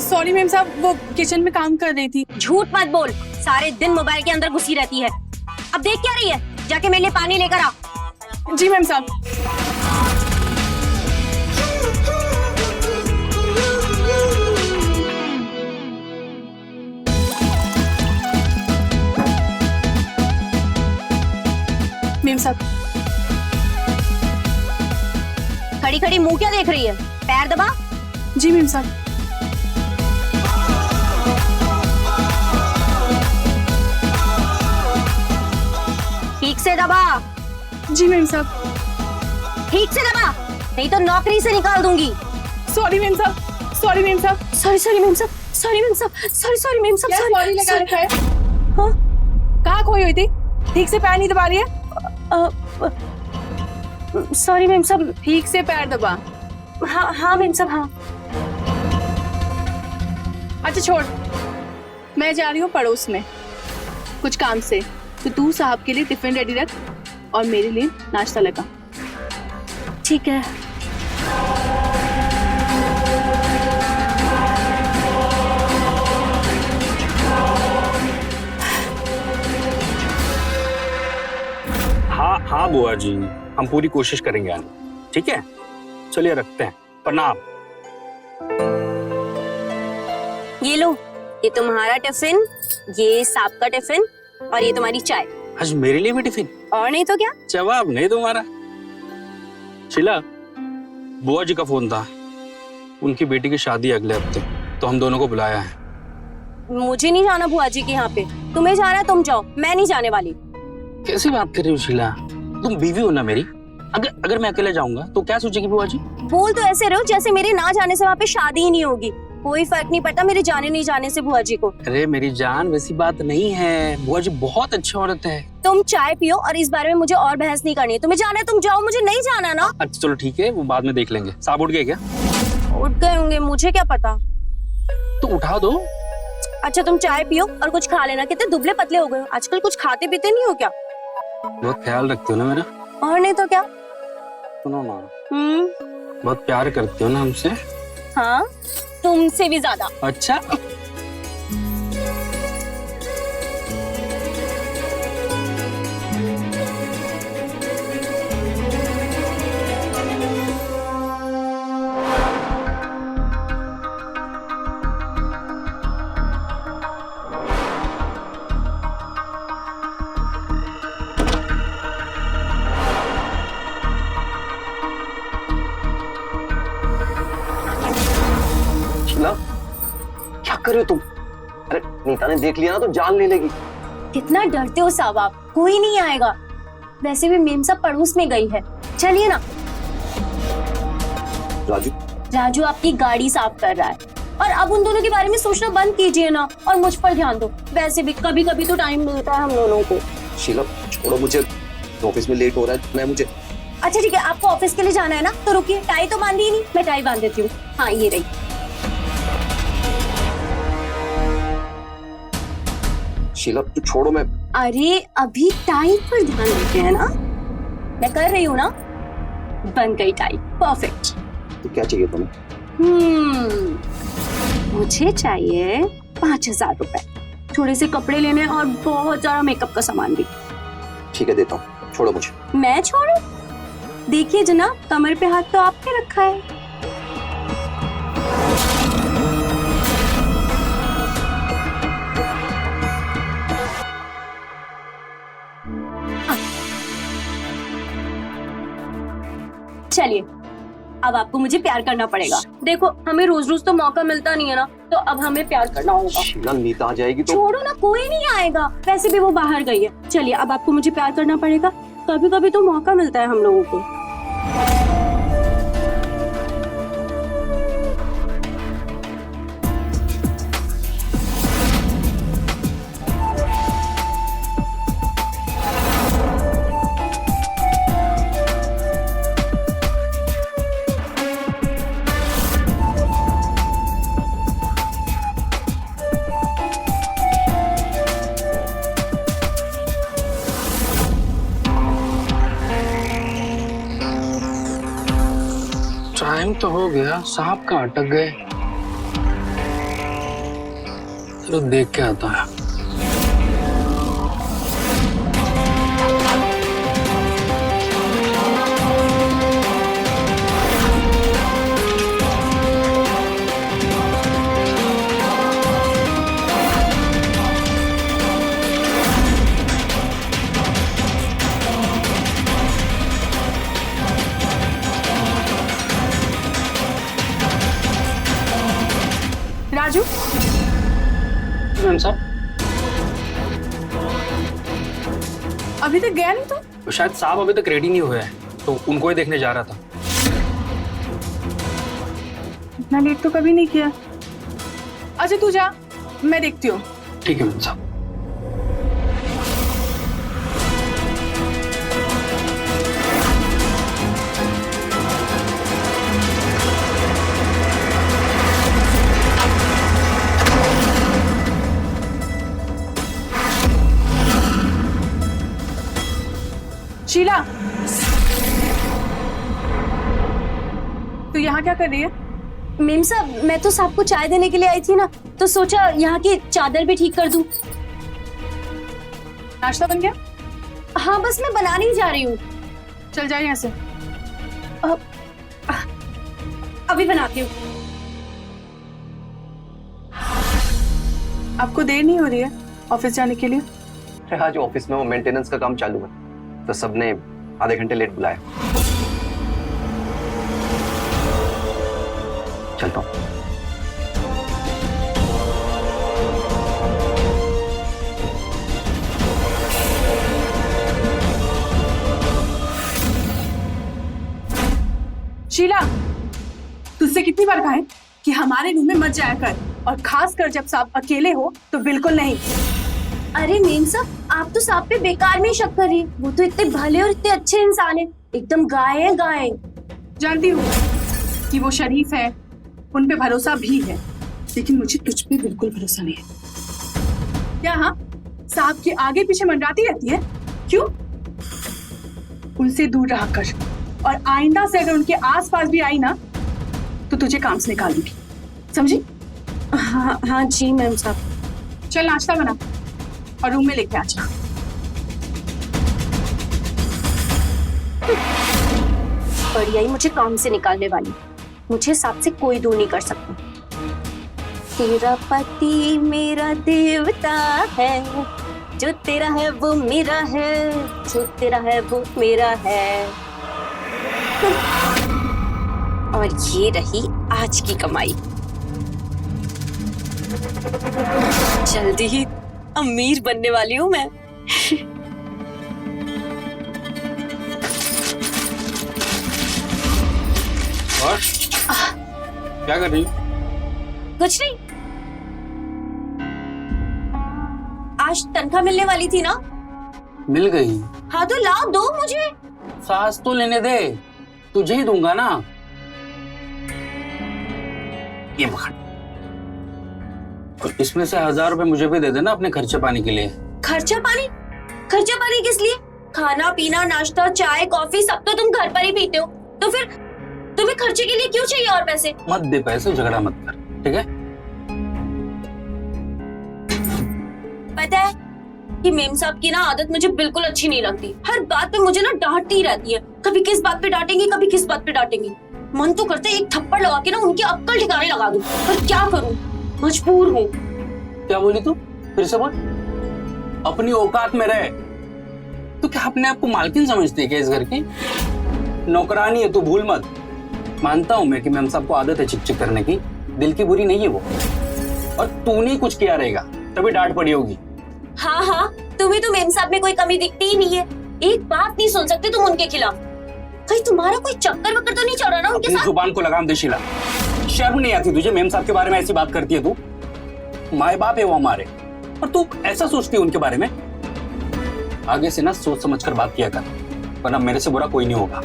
सॉरी मैम साहब, वो किचन में काम कर रही थी। झूठ मत बोल, सारे दिन मोबाइल के अंदर घुसी रहती है। अब देख क्या रही है, जाके मेरे लिए पानी लेकर आ। जी मैम साहब। मैम साहब। खड़ी खड़ी मुंह क्या देख रही है, पैर दबा। जी मैम साहब। ठीक से दबा। जी मैम साहब। ठीक से दबा, नहीं तो नौकरी से निकाल दूंगी। सॉरी मैम साहब, सॉरी मैम साहब, सॉरी मैम साहब, सॉरी मैम साहब, सॉरी मैम साहब, सॉरी लगा रखा है। हाँ? कहाँ खोई हुई थी? ठीक से पैर नहीं दबा रही है? सॉरी मैम साहब। ठीक से पैर दबा। हाँ हाँ मैम साहब, हाँ। अच्छा छोड़, मैं जा रही हूँ पड़ोस में कुछ काम से, तो तू साहब के लिए टिफिन रेडी रख और मेरे लिए नाश्ता लगा। ठीक है। हाँ हाँ बुआ जी, हम पूरी कोशिश करेंगे आने। ठीक है, चलिए रखते हैं। प्रणाम। ये लो, ये तुम्हारा टिफिन, ये सांप का टिफिन और ये तुम्हारी चाय। आज मेरे लिए भी टिफिन? और नहीं तो क्या। जवाब नहीं तुम्हारा। शीला, बुआ जी का फोन था, उनकी बेटी की शादी अगले हफ्ते, तो हम दोनों को बुलाया है। मुझे नहीं जाना बुआ जी के यहाँ पे, तुम्हें जाना है तुम जाओ, मैं नहीं जाने वाली। कैसी बात कर रही हो शीला, तुम बीवी हो ना मेरी। अगर मैं अकेले जाऊंगा तो क्या सोचेगी बुआ जी? बोल तो ऐसे रहो जैसे मेरे ना जाने से वहाँ पे शादी ही नहीं होगी। कोई फर्क नहीं पड़ता मेरे जाने नहीं जाने से बुआ जी को। अरे मेरी जान, वैसी बात नहीं है, बुआ जी बहुत अच्छी औरत है। तुम चाय पियो और इस बारे में मुझे और बहस नहीं करनी है। तुम्हें जाना है तुम जाओ, मुझे नहीं जाना ना। अच्छा चलो ठीक है, वो बाद में देख लेंगे। साहब उठ गए क्या? उठ गए होंगे, मुझे क्या पता। तो उठा दो। अच्छा तुम चाय पियो और कुछ खा लेना। कितने दुबले पतले हो गए हो आजकल, कुछ खाते पीते नहीं हो क्या? बहुत ख्याल रखते हो ना मेरा। और नहीं तो क्या। सुनो ना, हम्म। बहुत प्यार करते हो ना हमसे। हाँ, तुमसे भी ज्यादा। अच्छा। शीला, क्या कर रहे हो तुम? अरे नीता ने देख लिया ना तो जान ले लेगी। कितना डरते हो साहब आप, कोई नहीं आएगा। वैसे भी मेम साहब पड़ोस में गई है, चलिए ना। राजू, राजू आपकी गाड़ी साफ कर रहा है, और अब उन दोनों के बारे में सोचना बंद कीजिए ना और मुझ पर ध्यान दो। वैसे भी कभी कभी तो टाइम मिलता है हम दोनों को। शीला छोड़ो मुझे, ऑफिस में लेट हो रहा है मैं मुझे। अच्छा ठीक है, आपको ऑफिस के लिए जाना है ना, तो रुकिए। टाई तो बांधी ही नहीं, मैं टाई बांध देती हूँ। हाँ ये रही। शीला तू छोड़ो, मैं। अरे अभी टाई पर ध्यान देते हैं ना, मैं कर रही हूँ ना। बन गई टाई, परफेक्ट। तो क्या चाहिए तुम्हें? मुझे चाहिए 5,000 रुपए, थोड़े से कपड़े लेने और बहुत सारा मेकअप का सामान भी। ठीक है देता हूँ, छोड़ो मुझे। मैं छोड़ू? देखिए जनाब, कमर पे हाथ तो आपने रखा है। चलिए, अब आपको मुझे प्यार करना पड़ेगा। देखो हमें रोज रोज तो मौका मिलता नहीं है ना, तो अब हमें प्यार करना होगा। शीला नीता आ जाएगी तो। छोड़ो ना, कोई नहीं आएगा, वैसे भी वो बाहर गई है। चलिए अब आपको मुझे प्यार करना पड़ेगा, कभी कभी तो मौका मिलता है हम लोगों को। टाइम तो हो गया, साहब कहाँ अटक गए? तो देख के आता है। राजू, मैम साहब, अभी तक गया नहीं तो? तो शायद साहब अभी तक रेडी नहीं हुए हैं, तो उनको ही देखने जा रहा था। इतना लेट तो कभी नहीं किया। अच्छा तू जा, मैं देखती हूँ। ठीक है मैम साहब। शीला, तू यहाँ क्या कर रही है? मेम साहब, मैं तो साहब को चाय देने के लिए आई थी ना, तो सोचा यहाँ की चादर भी ठीक कर दूं। नाश्ता बन गया? हाँ, बस मैं बनाने ही जा रही हूँ। चल जा यहाँ से। अभी बनाती हूँ। आपको देर नहीं हो रही है ऑफिस जाने के लिए? अरे आज ऑफिस में वो मेंटेनेंस का काम चालू है, तो सबने आधे घंटे लेट बुलाया। चलता हूँ। शीला, तुझसे कितनी बार कहा है कि हमारे रूम में मत जाया कर, और खास कर जब साहब अकेले हो तो बिल्कुल नहीं। अरे मेम साहब, आप तो साहब पे बेकार में ही शक कर रही है। वो तो इतने भले और इतने अच्छे इंसान है, एकदम गाय है गाय। जानती हूँ कि वो शरीफ है, उन पे भरोसा भी है, लेकिन मुझे तुझ पे बिल्कुल भरोसा नहीं है। क्या हाँ, साहब के आगे पीछे मंडराती रहती है? क्यों? उनसे दूर रहा कर, और आइंदा से अगर उनके आसपास भी आई ना तो तुझे काम से निकाल दूंगी, समझी? हाँ हाँ जी मैम साहब। चल नाश्ता बना और रूम में लेके आ जा। बढ़िया ही मुझे काम से निकालने वाली। मुझे साहब से कोई दूर नहीं कर सकता। तेरा पति मेरा देवता है, जो तेरा है वो मेरा है, जो तेरा है वो मेरा है। और ये रही आज की कमाई। जल्दी ही अमीर बनने वाली हूँ मैं। और क्या कर रही हो? कुछ नहीं। आज तनख्वाह मिलने वाली थी ना? मिल गई? हाँ तो लाओ, दो मुझे। सांस तो लेने दे, तुझे ही दूंगा ना। ये पकड़, इसमें से 1000 रुपए मुझे भी दे देना अपने खर्चे पानी के लिए। खर्चा पानी? खर्चा पानी किस लिए? खाना पीना नाश्ता चाय कॉफी सब तो तुम घर पर ही पीते हो, तो फिर तुम्हें खर्चे के लिए क्यों चाहिए और पैसे? मत दे पैसे, झगड़ा मत कर, ठीक है? पता है कि मेम साहब की ना आदत मुझे बिल्कुल अच्छी नहीं लगती। हर बात पे मुझे ना डांटती रहती है। कभी किस बात पे डांटेंगी, कभी किस बात पे डांटेंगी। मन तो करता है एक थप्पड़ लगा के ना उनकी अक्ल ठिकाने लगा दूं, पर क्या करूं, मजबूर हूँ। क्या बोली तू? फिर से बोल। अपनी औकात में रहे। तू क्या अपने आप को मालकिन समझती है क्या इस घर की? नौकरानी है तू, भूल मत। मानता हूं मैं कि मैम साहब को आदत है चिक चिक करने की, दिल की बुरी नहीं है वो, और तूने कुछ किया रहेगा तभी डांट पड़ी होगी। हाँ हाँ, तुम्हें तो मेम साहब में कोई कमी दिखती ही नहीं है। एक बात नहीं सुन सकते तुम उनके खिलाफ। कहीं तुम्हारा कोई चक्कर वक्कर तो नहीं चल रहा ना उनके साथ? जुबान को लगाम दे शीला, शर्म नहीं आती तुझे? मेम साहब के बारे में ऐसी बात करती है तू? माए बाप है वो हमारे, और तू ऐसा सोचती है उनके बारे में? आगे से ना सोच समझ कर बात किया कर, वरना मेरे से बुरा कोई नहीं होगा।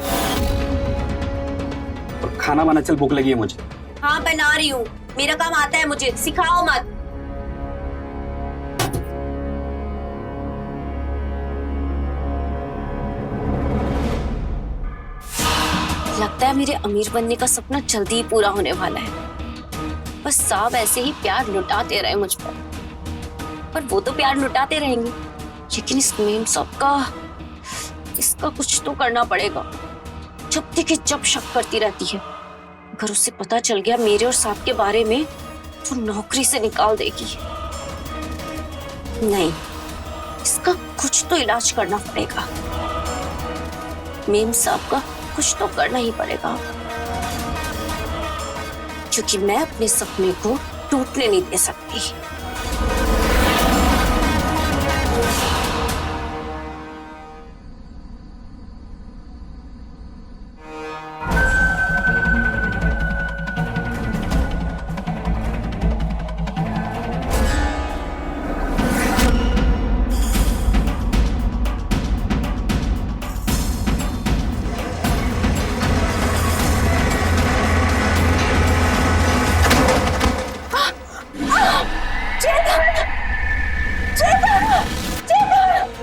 और खाना बना, चल भूख लगी है मुझे। हाँ बना रही हूँ, मेरा काम आता है मुझे, सिखाओ मत। लगता है मेरे अमीर बनने का सपना जल्दी ही पूरा होने वाला है। बस साहब ऐसे ही प्यार लुटाते रहे मुझ पर। पर वो तो प्यार लुटाते रहेंगे, लेकिन इस मेम साहब का, इसका कुछ तो करना पड़ेगा। जब देखिए जब शक करती रहती है, अगर उसे पता चल गया मेरे और साहब के बारे में तो नौकरी से निकाल देगी। नहीं, इसका कुछ तो इलाज करना पड़ेगा। मेम साहब का कुछ तो करना ही पड़ेगा, क्योंकि मैं अपने सपने को टूटने नहीं दे सकती।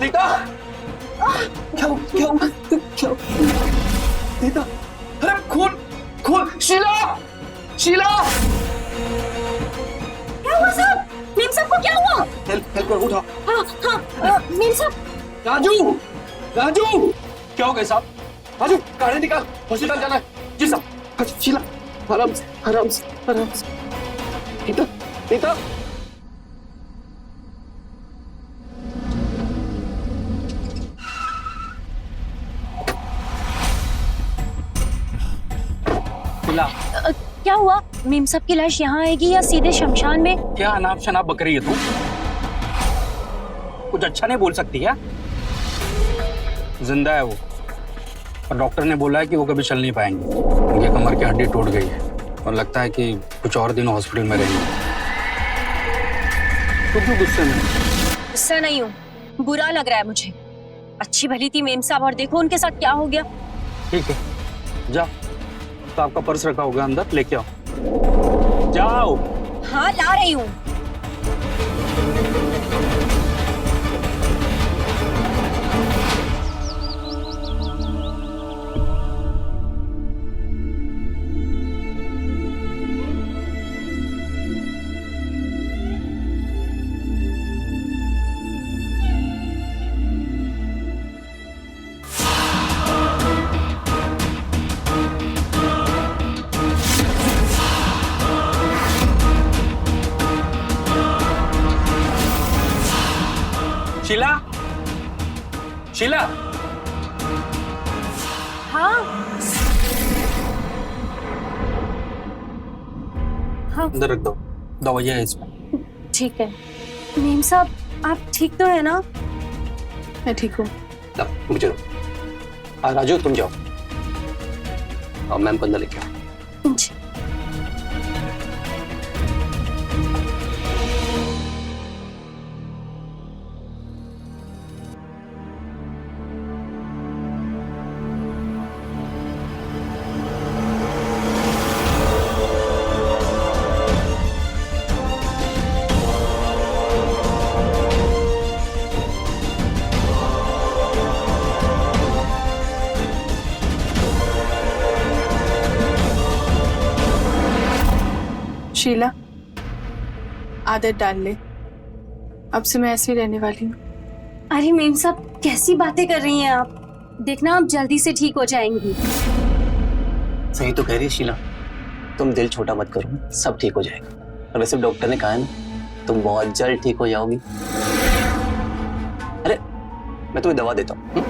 नीता, क्या नीता, अरे खून खून, शीला शीला, क्या हुआ साहब? मेम साहब को क्या हुआ? हेल्प कर, उठा। हाँ, मेम साहब। राजू राजू, क्या हो गया साहब? राजू गाड़ी निकाल, हॉस्पिटल जाना है। जी साहब। शीला आराम से आराम से आराम से। नीता नीता, क्या हुआ? मेम साहब की लाश यहाँ आएगी या सीधे शमशान में? क्या अनाप शनाप बक रही है तू? कुछ अच्छा नहीं बोल सकती क्या? जिंदा है वो, और डॉक्टर ने बोला है कि वो कभी चल नहीं पाएंगे। उनके कमर की हड्डी टूट गई है और लगता है कि कुछ और दिन हॉस्पिटल में रहेंगे। तू क्यों गुस्से में? गुस्सा नहीं हूँ, बुरा लग रहा है मुझे। अच्छी भली थी मेम साहब और देखो उनके साथ क्या हो गया। ठीक है, जा, तो आपका पर्स रखा होगा अंदर, लेके आओ। जाओ। हाँ, ला रही हूँ। शीला, शीला, हाँ हाँ, अंदर रख दो, दवाइयाँ है इसमें। ठीक है। मेम साहब, आप ठीक तो है ना? मैं ठीक हूँ। मुझे राजू तुम जाओ, मैम को अंदर लेके आओ। जी। शीला, आदत डाल ले, अब से मैं ऐसे ही रहने वाली हूँ। अरे मेम साहब, कैसी बातें कर रही हैं आप? देखना आप जल्दी से ठीक हो जाएंगी। सही तो कह रही है शीला, तुम दिल छोटा मत करो, सब ठीक हो जाएगा। और वैसे डॉक्टर ने कहा है ना, तुम बहुत जल्द ठीक हो जाओगी। अरे मैं तुम्हें दवा देता हूँ।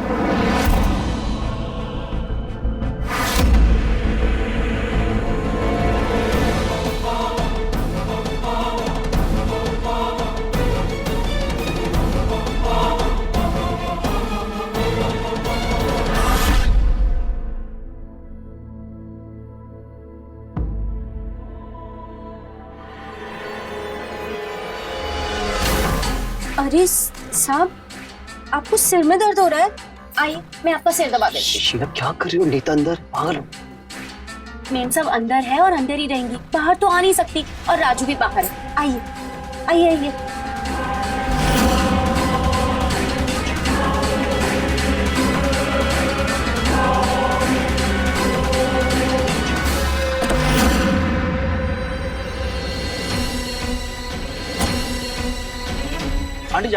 अरे साहब, आपको सिर में दर्द हो रहा है? आइए, मैं आपका सिर दबा देती शीला क्या कर रही हो? नीता अंदर, पागल हो? हूँ। मेम साहब अंदर है और अंदर ही रहेंगी, बाहर तो आ नहीं सकती। और राजू भी बाहर है। आइए आइए आइए।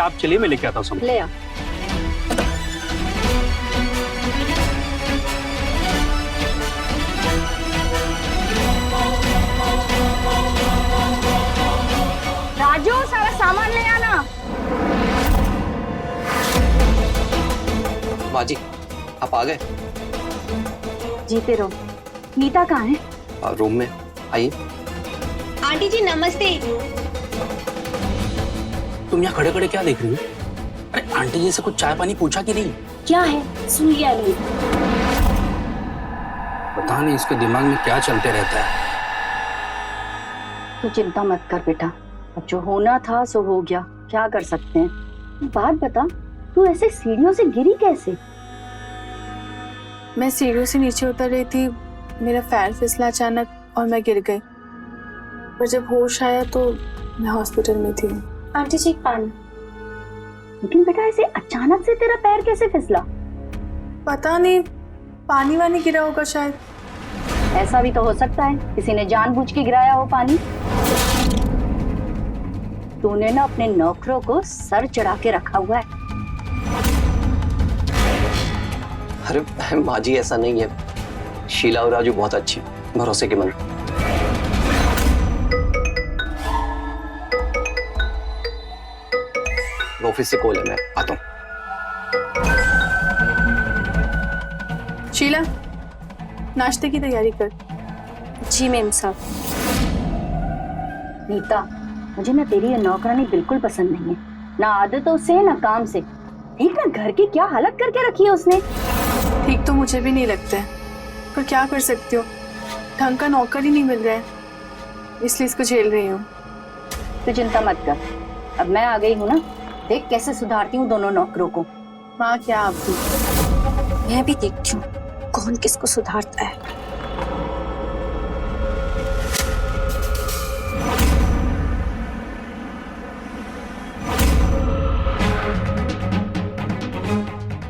आप चलिए, मैं लेके आता हूँ सामान। ले आ। राजू, सारा सामान ले आना। माँ जी, आप आ गए? जीते रहो। नीता कहाँ है? रूम में, आइए। आंटी जी नमस्ते। तुम यहाँ खड़े खड़े क्या देख रही हो? अरे आंटी जी से कुछ चाय पानी पूछा कि नहीं? क्या है, सुन लिया नहीं? पता नहीं इसके दिमाग में क्या चलते रहता है। तू चिंता मत कर बेटा, अब जो होना था सो हो गया, क्या कर सकते हैं। बात बता, तू ऐसे सीढ़ियों से गिरी कैसे? मैं सीढ़ियों से नीचे उतर रही थी, मेरा पैर फिसला अचानक और मैं गिर गई। पर जब होश आया तो मैं हॉस्पिटल में थी। आंटी जी पानी। लेकिन बेटा ऐसे अचानक से तेरा पैर कैसे फिसला? पता नहीं, पानी वानी गिरा होगा शायद। ऐसा भी तो हो सकता है किसी ने जानबूझ के गिराया हो पानी। तूने ना अपने नौकरों को सर चढ़ा के रखा हुआ है। अरे माँ जी, ऐसा नहीं है। शीला और राजू बहुत अच्छे, भरोसे के मन। ऑफिस से कॉल है, मैं आता हूँ। शीला, नाश्ते की तैयारी कर। जी मैम साहब। नीता, मुझे ना तेरी ये नौकरानी बिल्कुल पसंद नहीं है, ना आदतों से ना काम से। ठीक ना, घर की क्या हालत करके रखी है उसने। ठीक तो मुझे भी नहीं लगता है, पर क्या कर सकती हो, ढंग का नौकर ही नहीं मिल रहा है, इसलिए इसको झेल रही हूँ। तू चिंता मत कर, अब मैं आ गई हूँ ना, देख कैसे सुधारती हूँ दोनों नौकरों को। माँ क्या आप भी? मैं भी देखती हूँ कौन किसको सुधारता है।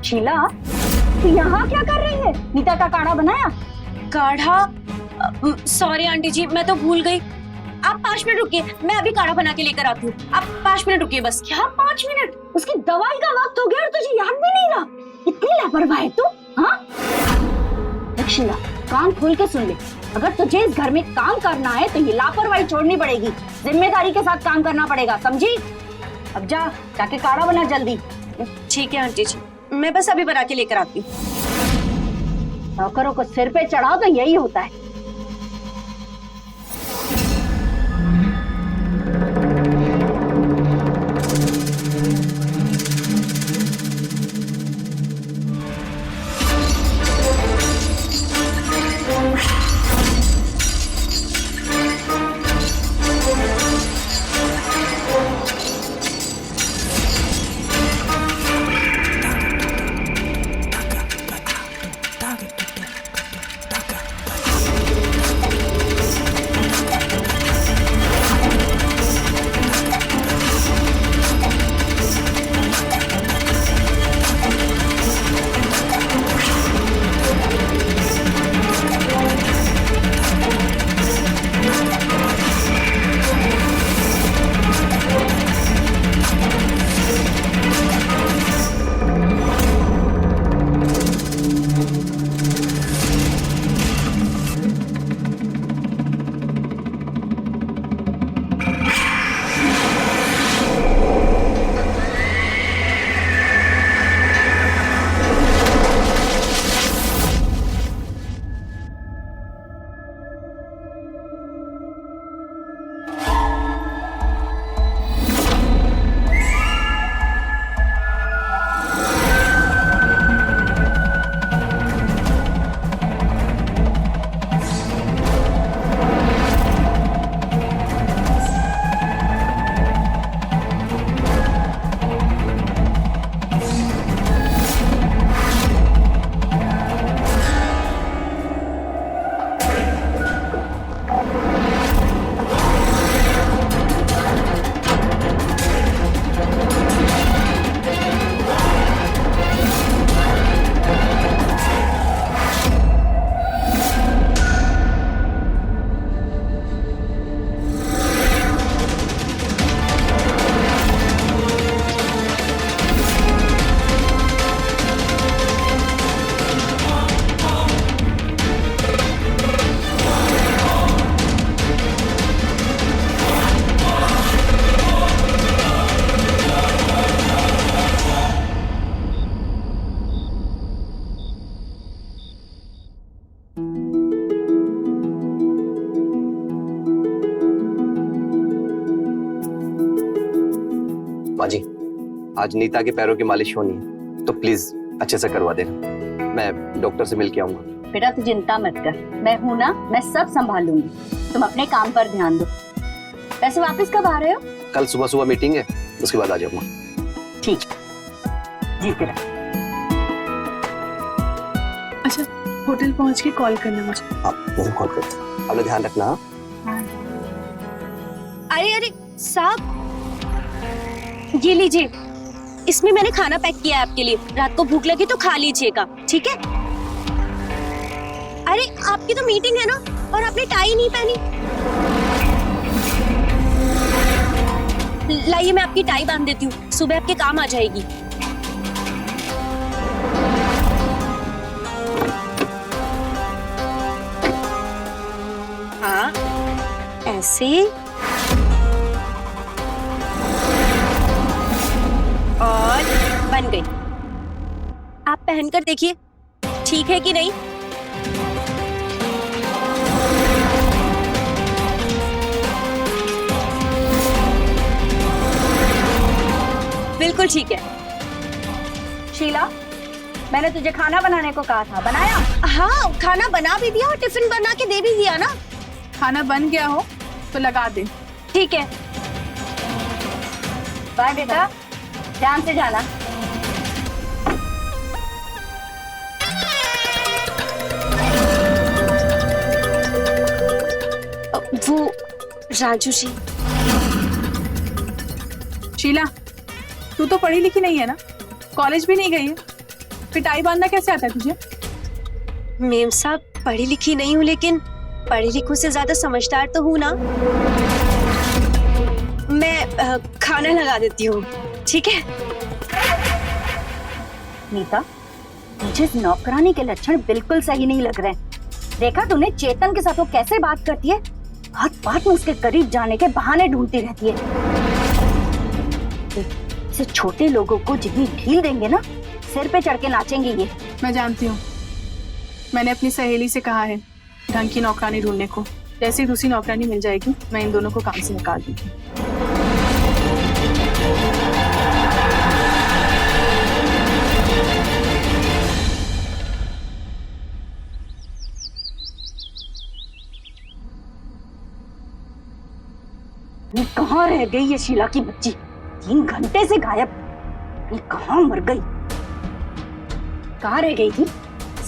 शीला, तू यहाँ क्या कर रही है? नीता का काढ़ा बनाया? काढ़ा? सॉरी आंटी जी, मैं तो भूल गई। आप 5 मिनट रुकिए, मैं अभी काढ़ा बना के लेकर आती हूँ। आप 5 मिनट रुकिए बस। क्या 5 मिनट? उसकी दवाई का वक्त हो गया और तुझे याद भी नहीं रहा? इतनी लापरवाह है तू, हाँ? देख शीला, कान खोल के सुन ले, अगर तुझे इस घर में काम करना है तो ये लापरवाही छोड़नी पड़ेगी, जिम्मेदारी के साथ काम करना पड़ेगा, समझी? अब जा, जाके काढ़ा बना जल्दी। ठीक है आंटी जी, मैं बस अभी बना के लेकर आती हूँ। नौकरों को सिर पे चढ़ाओ तो यही होता है। आज नीता के पैरों की मालिश होनी है, तो प्लीज अच्छे से करवा देना। मैं डॉक्टर से मिल के आऊंगा। बेटा तू चिंता मत कर, मैं हूं ना, मैं सब संभाल लूंगी। तुम अपने काम पर ध्यान दो। वैसे वापस कब आ रहे हो? कल सुबह सुबह मीटिंग है, उसके बाद आ जाऊंगा। ठीक जीते रहो। अच्छा, होटल पहुंच के कॉल करना मुझे। आप कॉल करते, अपना ध्यान रखना। हाँ? अरे अरे साहब, ये लीजिए, इसमें मैंने खाना पैक किया है आपके लिए। रात को भूख लगी तो खा लीजिएगा, ठीक है? अरे आपकी तो मीटिंग है ना, और आपने टाई नहीं पहनी। लाइए मैं आपकी टाई बांध देती हूँ, सुबह आपके काम आ जाएगी। हाँ, ऐसे और बन गई। आप पहनकर देखिए, ठीक है कि नहीं? बिल्कुल ठीक है। शीला, मैंने तुझे खाना बनाने को कहा था, बनाया? हाँ, खाना बना भी दिया और टिफिन बना के दे भी दिया ना। खाना बन गया हो तो लगा दे। ठीक है। बाय बेटा, ध्यान से जाना। वो राजू जी। शीला, तू तो पढ़ी लिखी नहीं है ना, कॉलेज भी नहीं गई है, फिर टाई बांधना कैसे आता है तुझे? मेम साहब, पढ़ी लिखी नहीं हूँ, लेकिन पढ़ी लिखों से ज्यादा समझदार तो हूँ ना। मैं खाना लगा देती हूँ, ठीक है? नीता, मुझे इस नौकरानी के लक्षण बिल्कुल सही नहीं लग रहे हैं। देखा तूने चेतन के साथ वो कैसे बात करती है? हर बात में उसके करीब जाने के बहाने ढूंढती रहती है। इसे छोटे लोगों को जितनी ढील देंगे ना, सिर पे चढ़ के नाचेंगे ये। मैं जानती हूँ, मैंने अपनी सहेली से कहा है ढंग की नौकरानी ढूंढने को। जैसे ही दूसरी नौकरानी मिल जाएगी, मैं इन दोनों को काम से निकाल दूंगी। ये कहाँ रह गई ये शीला की बच्ची? 3 घंटे से गायब। ये कहाँ मर गई? कहाँ रह गई थी?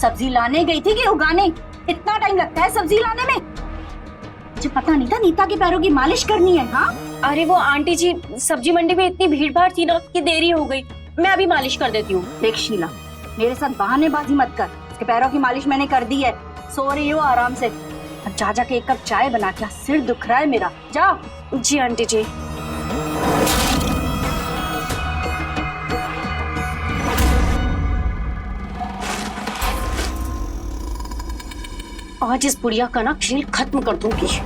सब्जी लाने गई थी कि उगाने? इतना टाइम लगता है सब्जी लाने में? मुझे पता नहीं था नीता के पैरों की मालिश करनी है। हाँ, अरे वो आंटी जी, सब्जी मंडी में इतनी भीड़ भाड़ थी ना कि देरी हो गई। मैं अभी मालिश कर देती हूँ। देख शीला, मेरे साथ बहानेबाजी मत कर। उसके पैरों की मालिश मैंने कर दी है, सो रही हो आराम से। अब जा जाके 1 कप चाय बना के, सिर दुख रहा है मेरा। जा। जी आंटी जी। आज इस बुढ़िया का ना खेल खत्म कर दूंगी।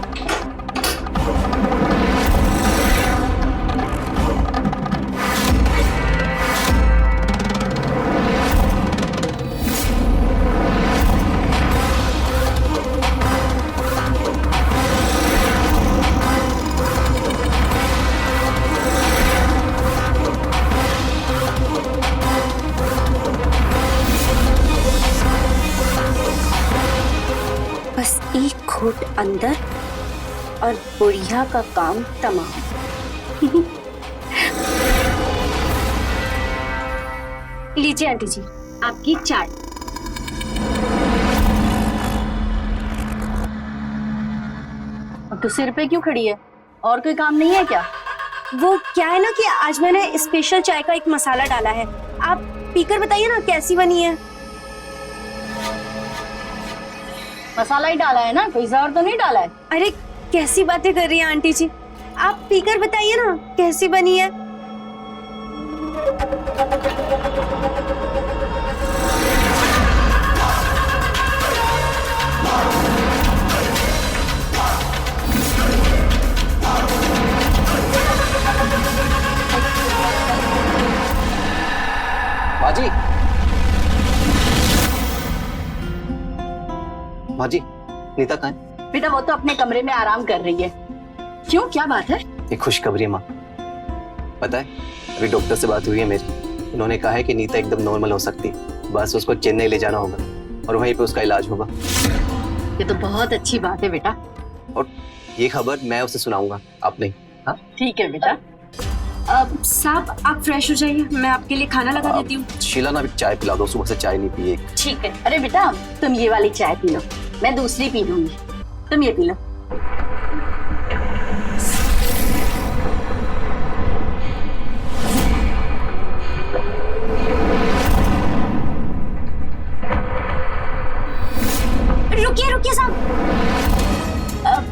बस एक घूंट अंदर और बुढ़िया का काम तमाम। लीजिए आंटी जी, आपकी चाय। अब तो सिर पे क्यों खड़ी है? और कोई काम नहीं है क्या? वो क्या है ना कि आज मैंने स्पेशल चाय का एक मसाला डाला है। आप पीकर बताइए ना कैसी बनी है। मसाला ही डाला है ना, कोई जहर तो नहीं डाला है? अरे कैसी बातें कर रही हैं आंटी जी, आप पीकर बताइए ना कैसी बनी है। माजी, माजी, नीता कहाँ है? बेटा वो तो अपने कमरे में आराम कर रही है। क्यों, क्या बात है? एक खुशखबरी है माँ। पता है, अभी डॉक्टर से बात हुई है मेरी, उन्होंने कहा है कि नीता एकदम नॉर्मल हो सकती है, बस उसको चेन्नई ले जाना होगा और वहीं पे उसका इलाज होगा। ये तो बहुत अच्छी बात है बेटा। और ये खबर मैं उसे सुनाऊंगा, आप नहीं। हाँ ठीक है बेटा। साहब आप फ्रेश हो जाइए, मैं आपके लिए खाना लगा देती हूँ। शीला ना अभी चाय पिला दो, सुबह से चाय नहीं पिए। ठीक है। अरे बेटा तुम ये वाली चाय पी लो, मैं दूसरी पी लूंगी, तुम ये पी लो। रुकिए साहब,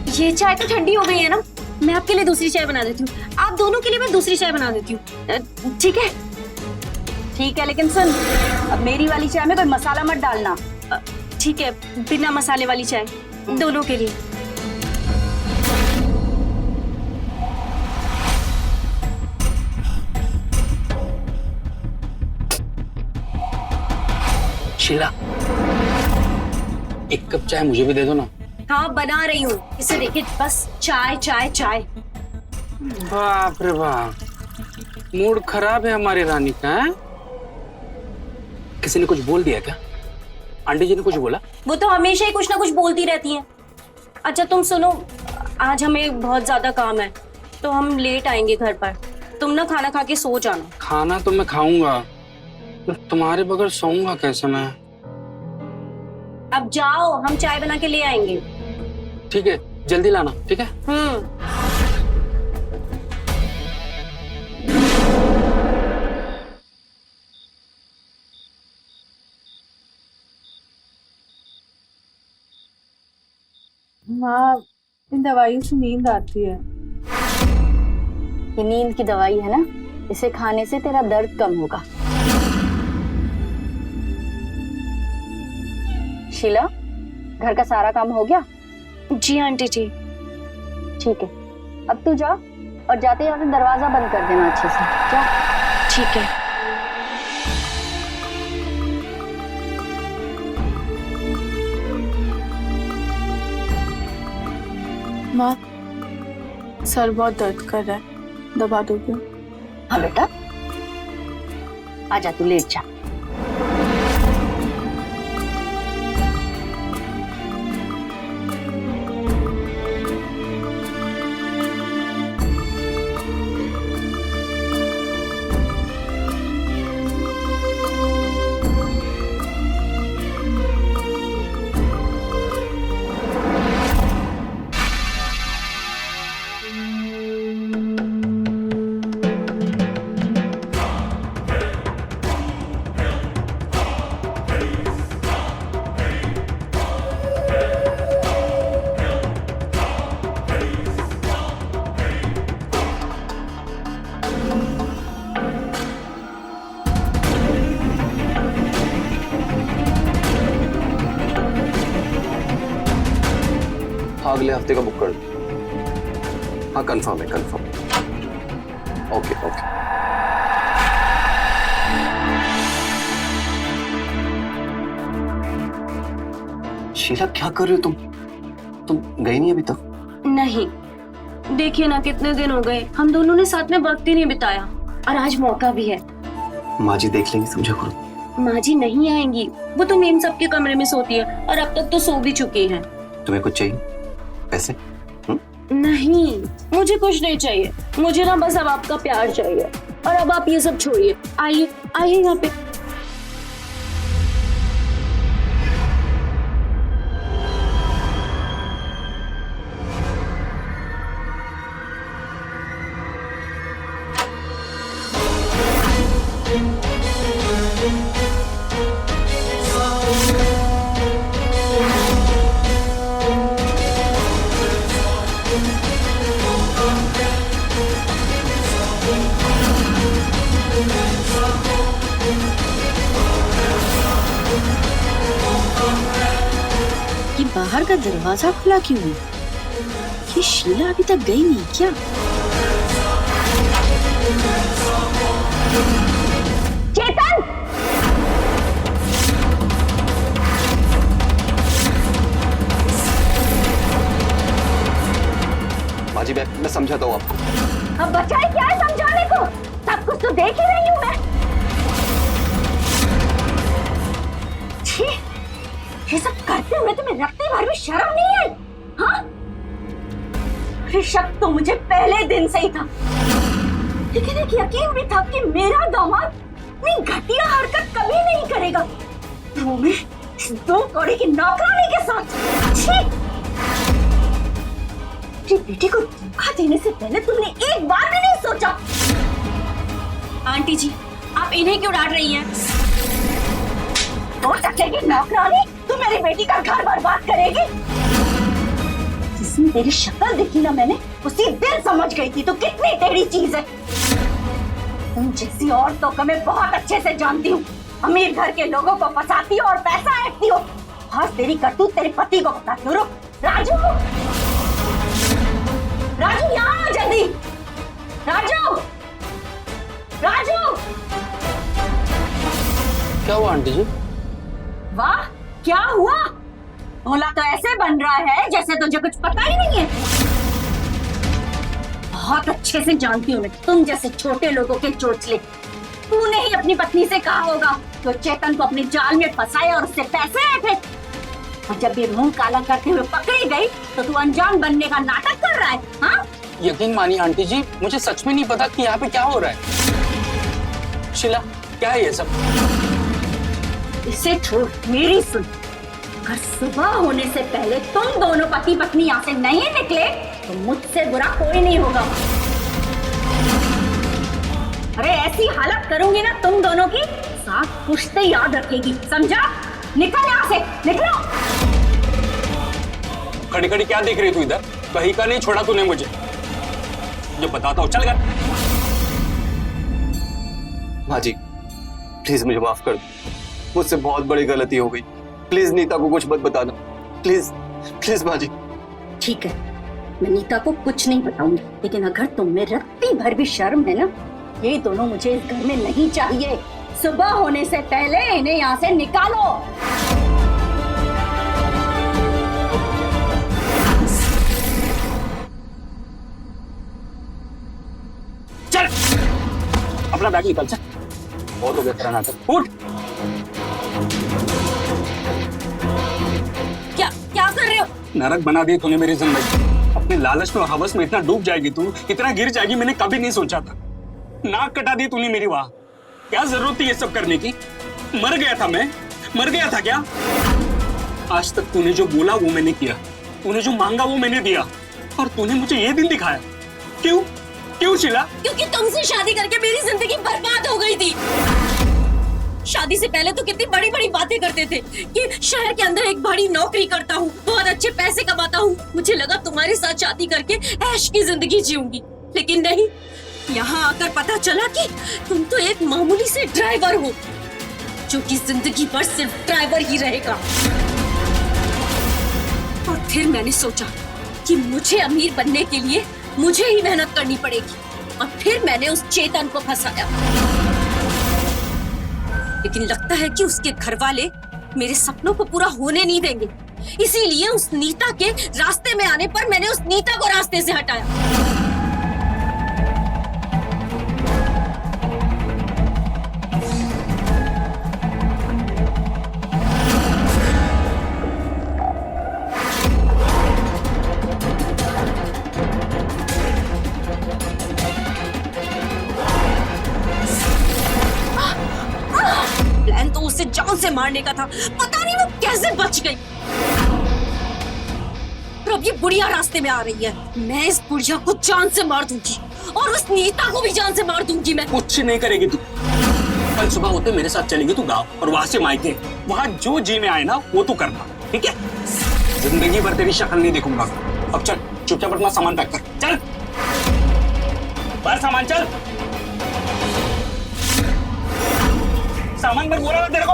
ये चाय तो ठंडी हो गई है ना, मैं आपके लिए दूसरी चाय बना देती हूँ। आप दोनों के लिए मैं दूसरी चाय बना देती हूँ, ठीक है? ठीक है, लेकिन सुन, अब मेरी वाली चाय में कोई मसाला मत डालना। ठीक है, बिना मसाले वाली चाय दोनों के लिए। शीला, एक कप चाय मुझे भी दे दो ना। हाँ बना रही हूँ, इसे देखिए, बस चाय चाय चाय। बाप रे बाप, मूड खराब है हमारी रानी का। है? किसी ने कुछ बोल दिया क्या? आंटी जी ने कुछ बोला? वो तो हमेशा ही कुछ ना कुछ बोलती रहती हैं। अच्छा तुम सुनो, आज हमें बहुत ज्यादा काम है तो हम लेट आएंगे घर पर। तुम ना खाना खा के सो जाना। खाना तो मैं खाऊंगा, तो तुम्हारे बगैर सोऊंगा कैसे मैं? अब जाओ, हम चाय बना के ले आएंगे। ठीक है, जल्दी लाना, ठीक है? माँ, इन दवाइयों से नींद आती है। ये नींद की दवाई है ना, इसे खाने से तेरा दर्द कम होगा। शीला, घर का सारा काम हो गया? जी आंटी जी। ठीक है, अब तू जा और जाते जाते दरवाजा बंद कर देना अच्छे से। जा। ठीक है। माँ, सर बहुत दर्द कर रहा है, दबा दोगे? हाँ बेटा, आजा, तू लेट जा। अगले हफ्ते का बुक कर दो। हाँ कंफर्म है, कंफर्म। Okay okay. शीला क्या कर रही हो तुम गई नहीं अभी तक? नहीं, देखिए ना कितने दिन हो गए, हम दोनों ने साथ में वक्त ही नहीं बिताया, और आज मौका भी है। माँ जी देख लेंगी, समझा करो। माँ जी नहीं आएंगी, वो तो मेम सबके कमरे में सोती है और अब तक तो सो भी चुकी हैं। तुम्हें कुछ चाहिए? पैसे? नहीं, मुझे कुछ नहीं चाहिए, मुझे ना बस अब आपका प्यार चाहिए। और अब आप ये सब छोड़िए, आइए आइए यहाँ पे। ये बाहर का दरवाजा खुला क्यों है? ये शीला अभी तक गई नहीं क्या? चेतन! माँ जी मैं समझाता हूँ आपको। अब बचा ही क्या है समझाने को? सब कुछ तो देख मुझे शक तो मुझे पहले दिन से ही था, लेकिन एक यकीन भी था कि मेरा दामाद इतनी घटिया हरकत कभी नहीं करेगा, वो भी इस 2 कौड़ी की नौकरानी के साथ। छी! अपनी बेटी को धोखा देने से पहले तुमने एक बार भी नहीं सोचा। आंटी जी, आप इन्हें क्यों डांट रही हैं? तो टकेगी नौकरानी, तू मेरी बेटी का घर बर्बाद करेगी? जिसने तेरी शक्ल देखी ना मैंने, उसी दिन समझ गई थी तो कितनी टेढ़ी चीज है। तुम जैसी औरतों को मैं बहुत अच्छे से जानती हूँ। अमीर घर के लोगों को फंसाती हो और पैसा ऐंठती हो। और तेरी करतूत तेरे पति को बताती हो। रुक, राजू, राजू यहाँ आ जल्दी। राजू, राजू। क्या हुआ आंटी जी? वाह, क्या हुआ? भोला तो ऐसे बन रहा है जैसे तुझे कुछ पता ही नहीं है। बहुत अच्छे से जानती हूँ मैं तुम जैसे छोटे लोगों के चोचले। तूने ही अपनी पत्नी से कहा होगा तो चेतन को अपने जाल में फंसाया और उससे पैसे ऐंठे। और जब ये मुंह काला करते हुए पकड़ी गई तो तू अनजान बनने का नाटक कर रहा है। हाँ? यकीन मानिए आंटी जी, मुझे सच में नहीं पता कि यहाँ पे क्या हो रहा है। शीला, क्या है ये सब? इसे छोड़, मेरी सुन। अगर सुबह होने से पहले तुम दोनों पति पत्नी यहाँ से नहीं निकले तो मुझसे बुरा कोई नहीं होगा। अरे ऐसी हालत करूंगी ना तुम दोनों की, साथ पुश्ते याद रखेगी, समझा? निकल यहाँ से, निकलो। खड़ी खड़ी क्या देख रही तू इधर? कहीं का नहीं छोड़ा तूने मुझे। जो बताता हूँ, चल कर। माँ जी, प्लीज मुझे माफ कर दो, मुझसे बहुत बड़ी गलती हो गई। प्लीज नीता को कुछ मत बताना, प्लीज प्लीज माँ जी। ठीक है, मैं नीता को कुछ नहीं बताऊंगी, लेकिन अगर तुम में रत्ती भर भी शर्म है ना, ये दोनों मुझे इस घर में नहीं चाहिए। सुबह होने से पहले इन्हें यहाँ से निकालो। चल, अपना बैग निकाल। चल, बहुत हो गया तेरा नाटक। उठ। क्या कर रहे हो? नरक बना दी तूने मेरी जिंदगी। अपने लालच में और हवस में इतना डूब जाएगी तू, इतना गिर जाएगी, मैंने कभी नहीं सोचा था। नाक कटा दी तूने मेरी। वाह, क्या जरूरत थी ये सब करने की? मर गया था मैं, मर गया था क्या? आज तक तूने जो बोला वो मैंने किया, तूने जो मांगा वो मैंने दिया, और तूने मुझे ये दिन दिखाया। क्यों? क्यों शीला? क्योंकि तुमसे शादी करके मेरी जिंदगी बर्बाद हो गई थी। शादी से पहले तो कितनी बड़ी बड़ी बातें करते थे कि शहर के अंदर एक बड़ी नौकरी करता हूँ, बहुत अच्छे पैसे कमाता हूँ। मुझे लगा तुम्हारे साथ शादी करके ऐश की जिंदगी जीऊंगी, लेकिन नहीं। यहाँ आकर पता चला कि तुम तो एक मामूली से ड्राइवर हो, जो कि जिंदगी भर सिर्फ ड्राइवर ही रहेगा। और फिर मैंने सोचा कि मुझे अमीर बनने के लिए मुझे ही मेहनत करनी पड़ेगी, और फिर मैंने उस चेतन को फंसाया। लेकिन लगता है कि उसके घर वाले मेरे सपनों को पूरा होने नहीं देंगे, इसीलिए उस नीता के रास्ते में आने पर मैंने उस नीता को रास्ते से हटाया। प्लान तो उसे जान से मारने का था, पता नहीं वो कैसे बच गई। और अब ये बुढ़िया रास्ते में आ रही है, मैं इस बुढ़िया को जान से मार दूंगी, और उस नीता को भी जान से मार दूंगी मैं। कुछ नहीं करेगी तू। कल सुबह होते मेरे साथ चलेगी तू गाँव, और वहां से मायके। वहां जो जी में आए ना वो तू करना, ठीक है? जिंदगी भर तेरी शक्ल नहीं देखूंगा। अब चल, चुपचाप अपना सामान पैक कर। चल बाहर, सामान चल। सामान पर बोला ना तेरे को।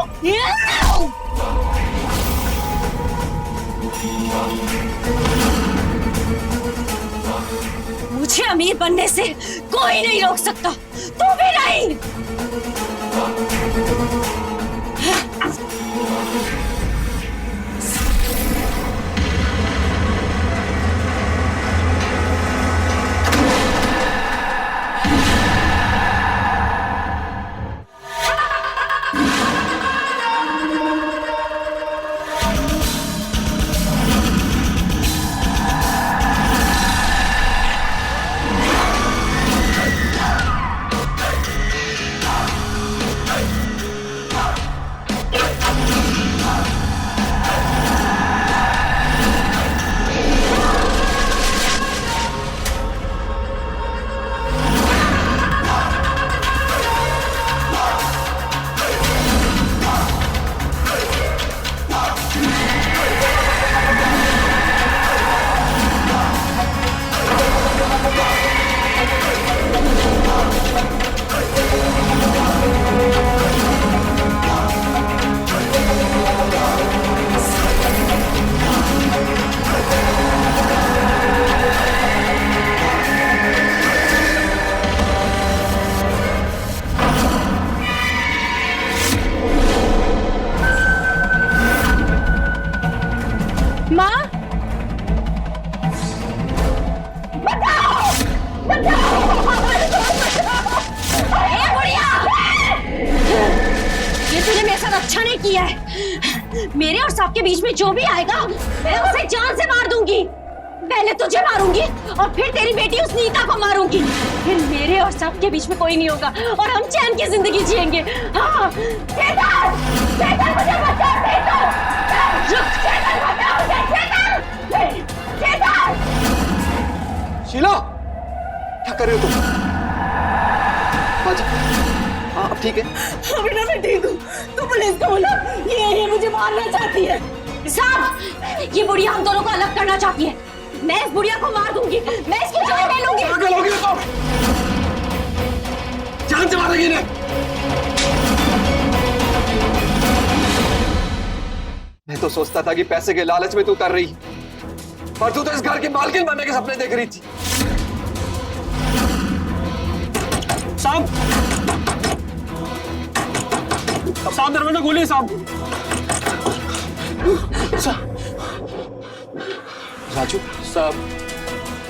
मुझे अमीर बनने से कोई नहीं रोक सकता, तू भी नहीं। अच्छा नहीं किया है। मेरे और सबके बीच में जो भी आएगा मैं उसे जान से मार दूंगी। पहले तुझे मारूंगी और फिर तेरी बेटी उस नीता को मारूंगी। फिर मेरे और सबके बीच में कोई नहीं होगा और हम चैन की जिंदगी जिएंगे। हाँ, चेतन! चेतन मुझे बचा! चेतन! रुक! चेतन बचा मुझे! चेतन! चेतन! शीला, क्या कर रहे हो तुम? हाँ, अब ठीक है। बेटा मैं ठीक हूँ। तू पुलिस को बोला, ये मुझे मारना चाहती है। साहब, ये बुढ़िया हम दोनों को अलग करना चाहती है। मैं इस बुढ़िया को मार दूंगी। मैं इसकी जान ले लूंगी। क्या लोगे तुम? जान से मारेगी इन्हें। मैं तो सोचता था कि पैसे के लालच में तू कर रही, पर तू तो इस घर की मालकिन बनने के सपने देख रही थी। साहब, साहब दरवाजा खोलिए साहब। राजू, साहब,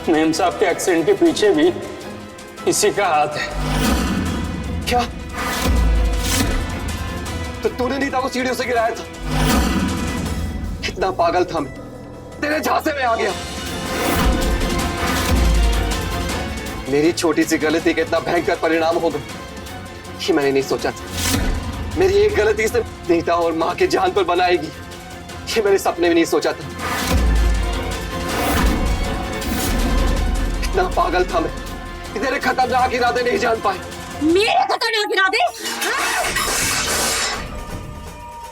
मेम साहब के एक्सीडेंट के पीछे भी इसी का हाथ है। क्या? तो तूने नीता को सीढ़ियों से गिराया था? कितना पागल था मैं, तेरे झांसे में आ गया। मेरी छोटी सी गलती का इतना भयंकर परिणाम होगा ये मैंने नहीं सोचा था। मेरी एक गलती से नीता और मां की जान पर बनाएगी ये मैंने सपने में नहीं सोचा था। इतना पागल था मैं कि तेरे खतरनाक इरादे नहीं जान पाए। मेरे खतरनाक इरादे?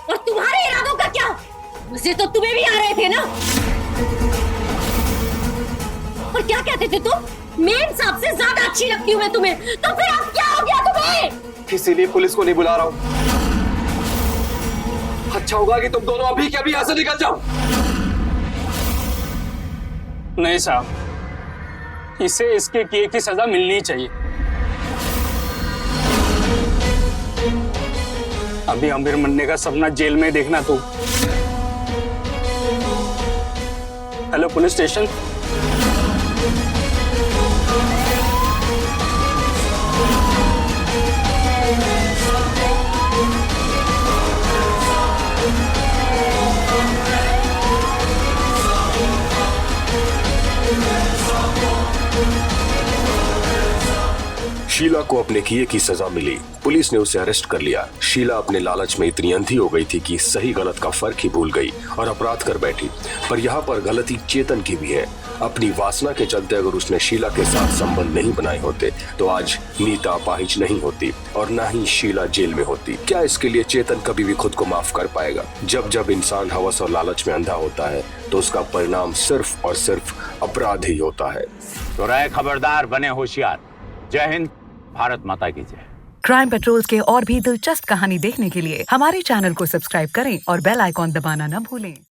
और तुम्हारे इरादों का क्या? मुझे तो तुम्हें भी आ रहे थे ना। और क्या कहते थे तुम? मेम साहब से ज्यादा अच्छी लगती हूँ मैं तुम्हें। तो फिर अब क्या हो गया तुम्हें? इसीलिए पुलिस को नहीं बुला रहा हूं। अच्छा होगा कि तुम दोनों अभी के अभी यहां से निकल जाओ। नहीं साहब, इसे इसके किए की सजा मिलनी चाहिए। अभी अमीर बनने का सपना जेल में देखना तू। Hello police station. शीला को अपने किए की सजा मिली। पुलिस ने उसे अरेस्ट कर लिया। शीला अपने लालच में इतनी अंधी हो गई थी कि सही गलत का फर्क ही भूल गई और अपराध कर बैठी। पर यहाँ पर गलती चेतन की भी है। अपनी वासना के चलते अगर उसने शीला के साथ संबंध नहीं बनाए होते तो आज नीता अपाहिज नहीं होती और न ही शीला जेल में होती। क्या इसके लिए चेतन कभी भी खुद को माफ कर पाएगा? जब जब इंसान हवस और लालच में अंधा होता है तो उसका परिणाम सिर्फ और सिर्फ अपराध ही होता है। तो रहे खबरदार, बने होशियार। जय हिंद, भारत माता की जय। क्राइम पेट्रोल्स के और भी दिलचस्प कहानी देखने के लिए हमारे चैनल को सब्सक्राइब करें और बेल आइकॉन दबाना न भूलें।